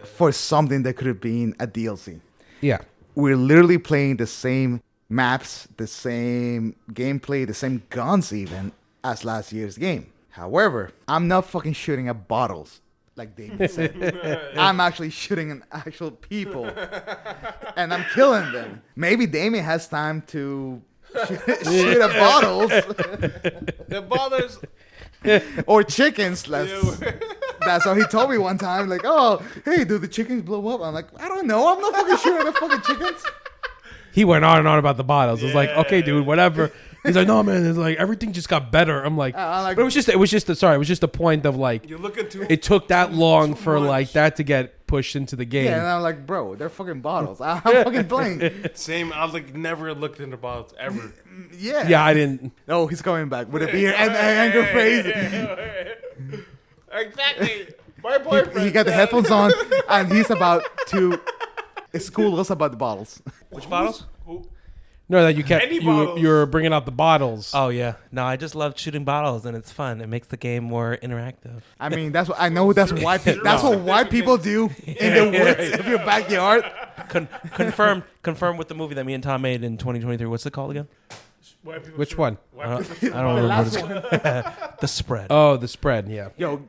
for something that could have been a DLC. Yeah. We're literally playing the same maps, the same gameplay, the same guns even as last year's game. However, I'm not fucking shooting at bottles like Damien said. I'm actually shooting at actual people and I'm killing them. Maybe Damien has time to shoot at bottles. The bottles or chickens. That's how he told me one time, like, oh, hey, do the chickens blow up? I'm like, I don't know, I'm not fucking shooting at fucking chickens. He went on and on about the bottles. I was like, okay, dude, whatever. He's like, no, man. It's like everything just got better. I'm like, but it was just the point of like, it took that long for like that to get pushed into the game. Yeah, and I'm like, bro, they're fucking bottles. I'm fucking playing. Same. I was like, never looked into bottles ever. Yeah, I didn't. Oh, he's coming back with a beer and anger face. Exactly. My boyfriend. He got the headphones on, and he's about to school us about the bottles. Which bottles? No, that you were bringing out the bottles. Oh yeah, no, I just love shooting bottles, and it's fun. It makes the game more interactive. I mean, that's what I know. That's why. That's what white people do in the woods of your backyard. Confirm with the movie that me and Tom made in 2023. What's it called again? Which one? I don't remember what it's called. The Spread. Oh, The Spread. Yeah. Yo,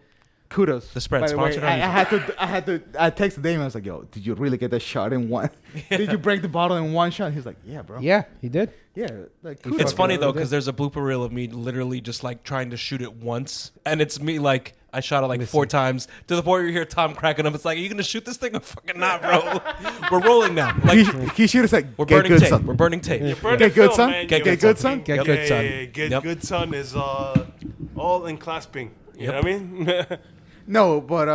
kudos. The Spread By the way, sponsored. I texted Damien. I was like, yo, did you really get that shot in one? Did you break the bottle in one shot? He's like, yeah, bro. Yeah, he did. Yeah. Like, it's funny though, because there's a blooper reel of me literally just like trying to shoot it once, and it's me like I shot it like 4 times to the point where you hear Tom cracking up. It's like, are you gonna shoot this thing or fucking not, bro? We're rolling now. Like he shoot us like, we're get burning good, tape. son. We're burning tape. Get good, son. Get good, son. Get good, son. Get good, son is all in clasping. You know what I mean? No, but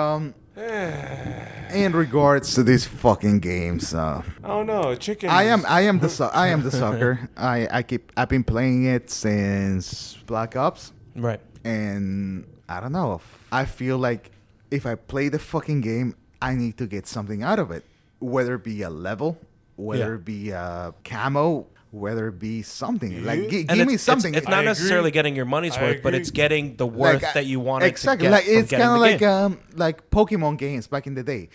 in regards to these fucking games, oh no, chicken. I am the sucker. I've been playing it since Black Ops, Right. and I don't know. I feel like if I play the fucking game, I need to get something out of it, whether it be a level, whether it be a camo, whether it be something like And give me something. It's not necessarily getting your money's worth, but it's getting the worth that you wanted exactly. to get. Like it's kind of like Pokemon games back in the day.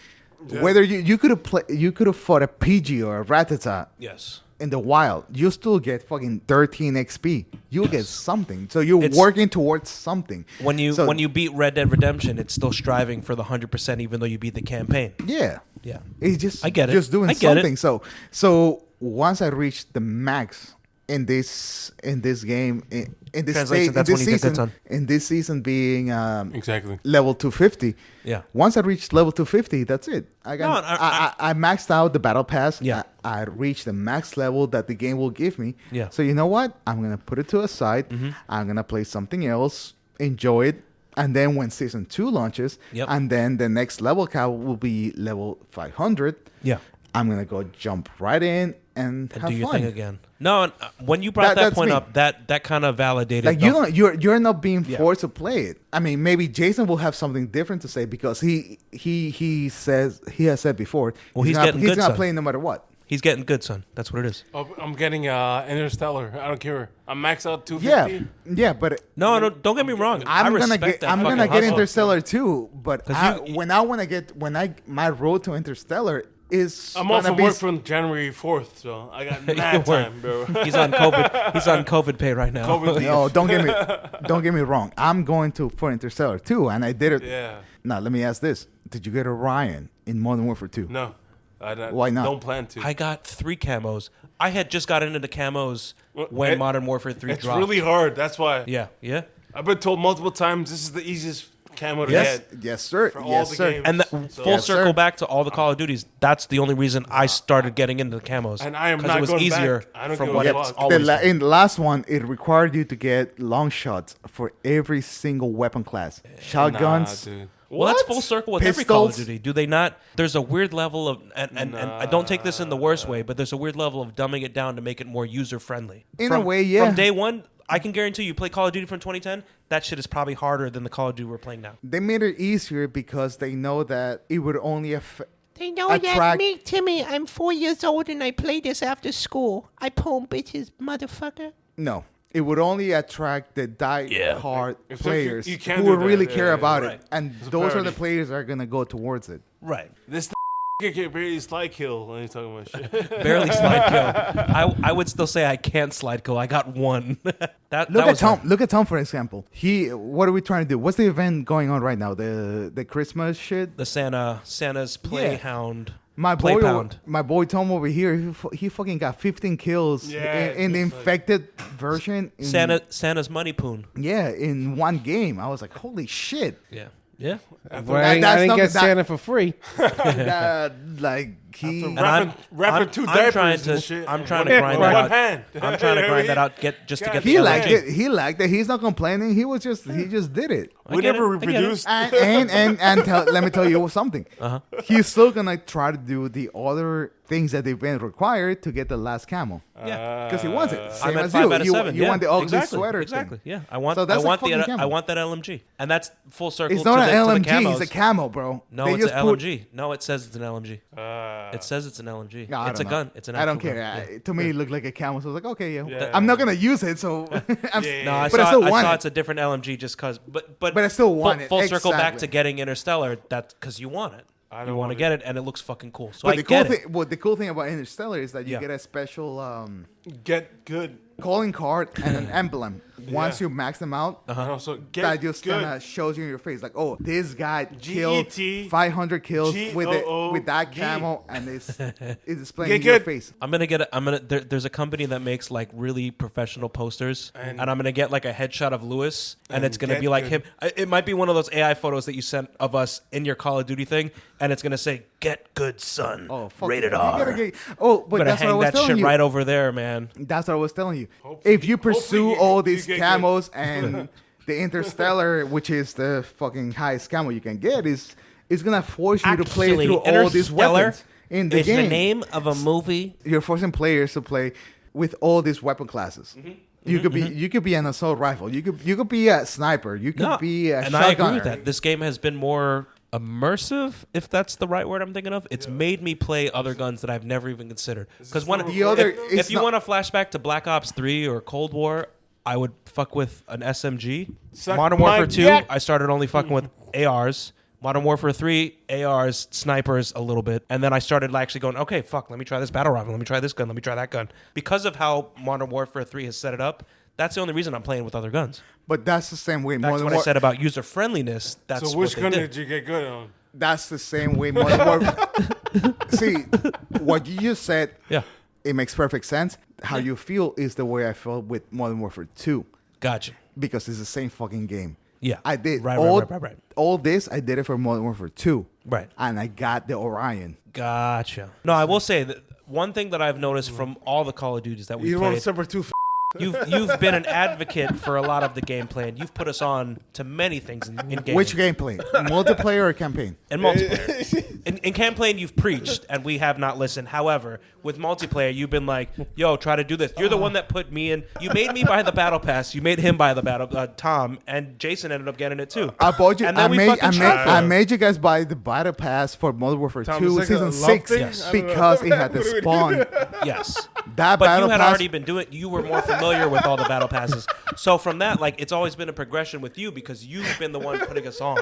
Yeah. Whether you could have fought a PG or a Rattata. Yes. In the wild, you still get fucking 13 XP. You'll get something. So you're working towards something. When you beat Red Dead Redemption, it's still striving for the 100%, even though you beat the campaign. Yeah. Yeah. It's just I get it. Just doing I get something. It. So once I reach the max in this game in this Translation, that's when you get good, son. in this season being exactly level 250. Yeah. Once I reach level 250, that's it. I maxed out the battle pass. Yeah. I reached the max level that the game will give me. Yeah. So you know what? I'm gonna put it to a side. Mm-hmm. I'm gonna play something else, enjoy it, and then when season 2 launches, and then the next level cap will be level 500. Yeah. I'm gonna go jump right in and have do your fun. thing again. No, when you brought that point up, that kind of validated. Like you're not being forced to play it. I mean, maybe Jason will have something different to say because he has said before. Well, he's not playing no matter what. He's getting good, son. That's what it is. Oh, I'm getting Interstellar. I don't care. I'm maxed out 250. Yeah, but no, don't get me wrong. I'm gonna get Interstellar too. But my road to Interstellar is I'm off of work from January 4th, so I got mad time, bro. He's on COVID. He's on COVID pay right now. No, don't get me wrong. I'm going for Interstellar too, and I did it. Yeah. Now let me ask this: did you get Orion in Modern Warfare 2? No. Why not? Don't plan to. I got 3 camos. I had just got into the camos when Modern Warfare 3 dropped. It's really hard. That's why. Yeah. I've been told multiple times this is the easiest camo to get. Yes, yes, sir. For all the games. And full circle back to all the Call of Duties. That's the only reason I started getting into the camos. And I am not it was going easier back. I don't from give what a it's fuck. always been. In the last one, it required you to get long shots for every single weapon class. Shotguns. Nah, dude. Well, that's full circle with every Call of Duty. Do they not? There's a weird level of, and I don't take this in the worst way, but there's a weird level of dumbing it down to make it more user friendly. In a way, yeah. From day one, I can guarantee you play Call of Duty from 2010, that shit is probably harder than the Call of Duty we're playing now. They made it easier because they know that it would only affect. They know that me, Timmy. I'm 4 years old and I play this after school. I pull bitches, motherfucker. No. It would only attract the die-hard players you who would really care about right. it. And those are the players that are going to go towards it. Right. This can't barely slide kill when you're talking about shit. Barely slide kill. I would still say I can't slide kill. I got one. Look at Tom. Look at Tom, for example. What are we trying to do? What's the event going on right now? The Christmas shit? The Santa's Playhound. My boy Tom over here, he fucking got 15 kills in the infected version. Santa's Money Poon. Yeah, in one game. I was like, holy shit. Yeah. I didn't get Santa for free. Rapping 2 diapers and shit. I'm trying to grind that out. I'm trying to grind that out to get the He liked it. He liked it. He's not complaining. He just did it. We never reproduced. Let me tell you something. He's still gonna try to do the other things that they've been required to get the last camo. Yeah, because he wants it. Same I'm at as 5 out of 7. You want the ugly exactly, sweater exactly. thing. Yeah, I want that LMG, and that's full circle. It's not an LMG. To the camos. It's a camo, bro. No, it's an LMG. No, it says it's an LMG. It says it's an LMG. No, it's a gun. It's an. I don't care. To me, it looked like a camo, so I was like, okay, yeah. I'm not gonna use it, so. I saw it's a different LMG just because, but I still want it. Full circle back to getting Interstellar. That's because you want it. You want to get it, and it looks fucking cool. So the cool thing about Interstellar is that you get a special get good calling card and an emblem. Once you max them out, so that just kind of shows you in your face, like, oh, this guy killed 500 kills with that camo, and it's displaying in your face. There's a company that makes like really professional posters, and I'm gonna get like a headshot of Lewis, and it's gonna be like him. It might be one of those AI photos that you sent of us in your Call of Duty thing, and it's gonna say "Get Good Son," rated R. But that's what I was telling you. Right over there, man. That's what I was telling you. If you pursue all these camos and the Interstellar, which is the fucking highest camo you can get, is gonna force you to play through all these weapons in the game. Is the name of a movie. You're forcing players to play with all these weapon classes. You could be an assault rifle. You could be a sniper. You could be a shotgunner. And I agree with that. This game has been more immersive, if that's the right word I'm thinking of. It's made me play other guns that I've never even considered. Because if you want to flashback to Black Ops 3 or Cold War, I would fuck with an SMG. Modern Warfare 2, I started only fucking with ARs. Modern Warfare 3, ARs, snipers a little bit. And then I started actually going, okay, fuck, let me try this battle rifle. Let me try this gun. Let me try that gun. Because of how Modern Warfare 3 has set it up, that's the only reason I'm playing with other guns. But that's the same way. That's what I said about user friendliness. That's so which what gun they did you get good on? That's the same way. See, what you just said, it makes perfect sense. How you feel is the way I felt with Modern Warfare 2. Gotcha. Because it's the same fucking game. Yeah. I did. Right. All this, I did it for Modern Warfare 2. Right. And I got the Orion. Gotcha. No, I will say that one thing that I've noticed from all the Call of Duties that we played. You've been an advocate for a lot of the gameplay, and you've put us on to many things in gaming. Which gameplay? Multiplayer or campaign? And multiplayer. In campaign, you've preached, and we have not listened. However, with multiplayer, you've been like, yo, try to do this. You're the one that put me in. You made me buy the battle pass. You made him buy the battle, Tom, and Jason ended up getting it too. I bought you. And then I made you guys buy the battle pass for Modern Warfare 2 Season 6 because it had the spawn. Yes. That but battle you had pass, already been doing. You were more familiar with all the battle passes. So from that, like, it's always been a progression with you because you've been the one putting us on.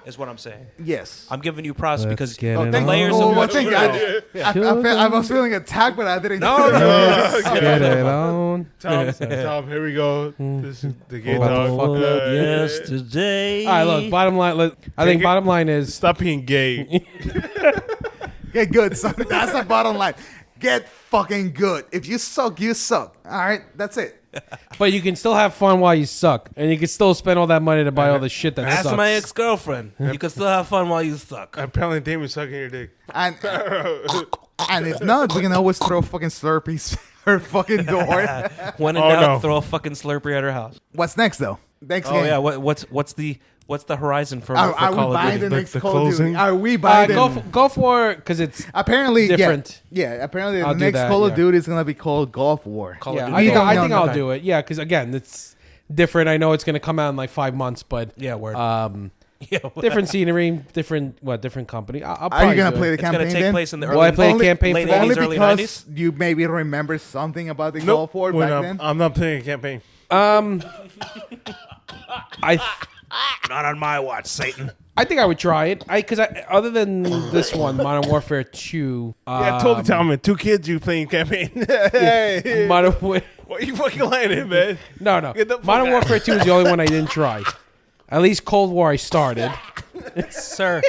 Is what I'm saying. Yes. I'm giving you props because the it layers on. of what I was feeling attacked, but I didn't. No. Get it on. Tom, here we go. This is the game dog. Yesterday. All right, look. Bottom line. I think bottom line is stop being gay. Get good, son. That's the bottom line. Get fucking good. If you suck, you suck. All right, that's it. But you can still have fun while you suck, and you can still spend all that money to buy all the shit that That's sucks. my ex-girlfriend. You can still have fun while you suck. Apparently, Damien sucking your dick. And if not, we can always throw fucking Slurpees her fucking door. When in doubt, throw a fucking Slurpee at her house. What's next though? Next game. Yeah. What's the horizon for Call of buying Duty? the next The Call of Duty? closing? Are we buying it? Go for it because it's Apparently different. Yeah, apparently I'll the do next that, Call of yeah. Duty is gonna be called Gulf War. Call of yeah. Duty. I think I'll Okay. do it. Yeah, because again, it's different. I know it's going to come out in like 5 months, but Yeah, word. different scenery, different company. I'll Are you probably gonna do play it. the It's going campaign to take then? place in the Will I early play a Only- campaign late for that? 80s, Only early because 90s? you maybe remember something about the Gulf War back then. I'm not playing a campaign. Not on my watch, Satan. I think I would try it. Because other than this one, Modern Warfare 2. Yeah, totally Tom, man. 2 kids, you playing campaign. Hey, Modern War- what are you fucking lying in, man? No. Get the fuck Modern out. Warfare 2 is the only one I didn't try. At least Cold War I started. Sir,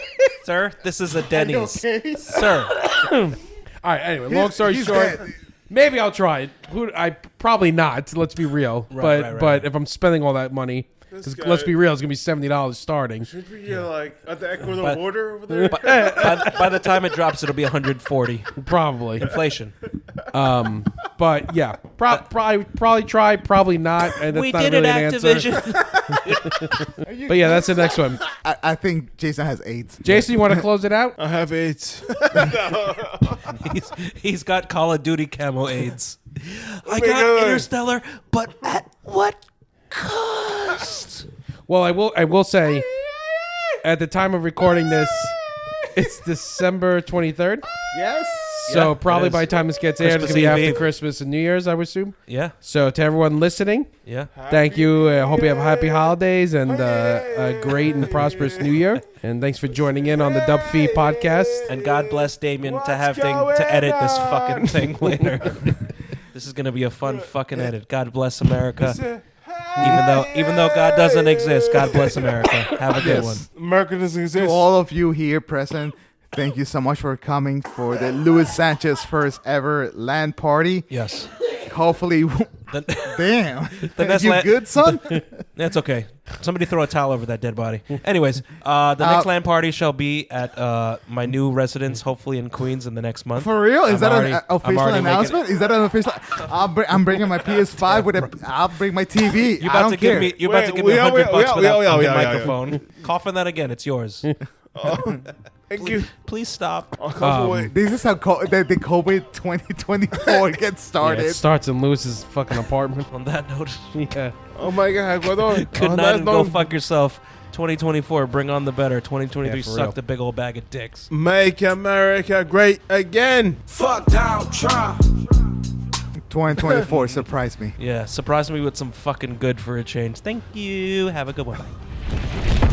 this is a Denny's. Okay. Sir. All right, anyway, long story He's short, dead. maybe I'll try it. I probably not, let's be real. Right. But if I'm spending all that money, because guy- let's be real, it's going to be $70 starting. Should we like at the Ecuador But- border over there? by the time it drops, it'll be 140. Probably. Inflation. But yeah, probably try, probably not. And that's We not did really it, an answer. Activision. But yeah, that's the next one. I think Jason has AIDS. Jason, you want to close it out? I have AIDS. He's got Call of Duty camo AIDS. I my got God. Interstellar, but at what cost? Well, I will say, at the time of recording this, it's December 23rd. Yes. So Yeah, probably it is. by the time this gets aired, it's Christmas going to be after Eve. Christmas and New Year's, I would assume. Yeah, So to everyone listening, yeah. thank you. I hope you have happy holidays and a great and prosperous New Year. And thanks for joining in on the Dubfeat podcast. And God bless Damien to edit this fucking thing later. This is gonna be a fun fucking edit. God bless America. Even though God doesn't exist, God bless America. Have a good one. America doesn't To exist. all of you here present, thank you so much for coming for the Luis Sanchez first ever LAN party. Yes. Hopefully, damn. next You LAN- good, son? That's okay. Somebody throw a towel over that dead body. Anyways, the next LAN party shall be at my new residence, hopefully in Queens in the next month. For real? Is I'm that already- an I'm official already making announcement? Is that an official? I'm bringing my PS5 with a. I'll bring my TV. You I about don't to care. give me? You about to Wait, give me $100 without without the yeah. microphone? Cough on that again. It's yours. Thank you. Please stop. I'll come away. This is how the COVID 2024 gets Yeah, started. it starts in Lewis's fucking apartment. On that note, Yeah. Oh my God, Ecuador. good night and go fuck yourself. 2024, bring on the better. 2023, Yeah, for suck real. the big old bag of dicks. Make America great again. Fuck Donald Trump. 2024 surprised me. Yeah, surprise me with some fucking good for a change. Thank you. Have a good one.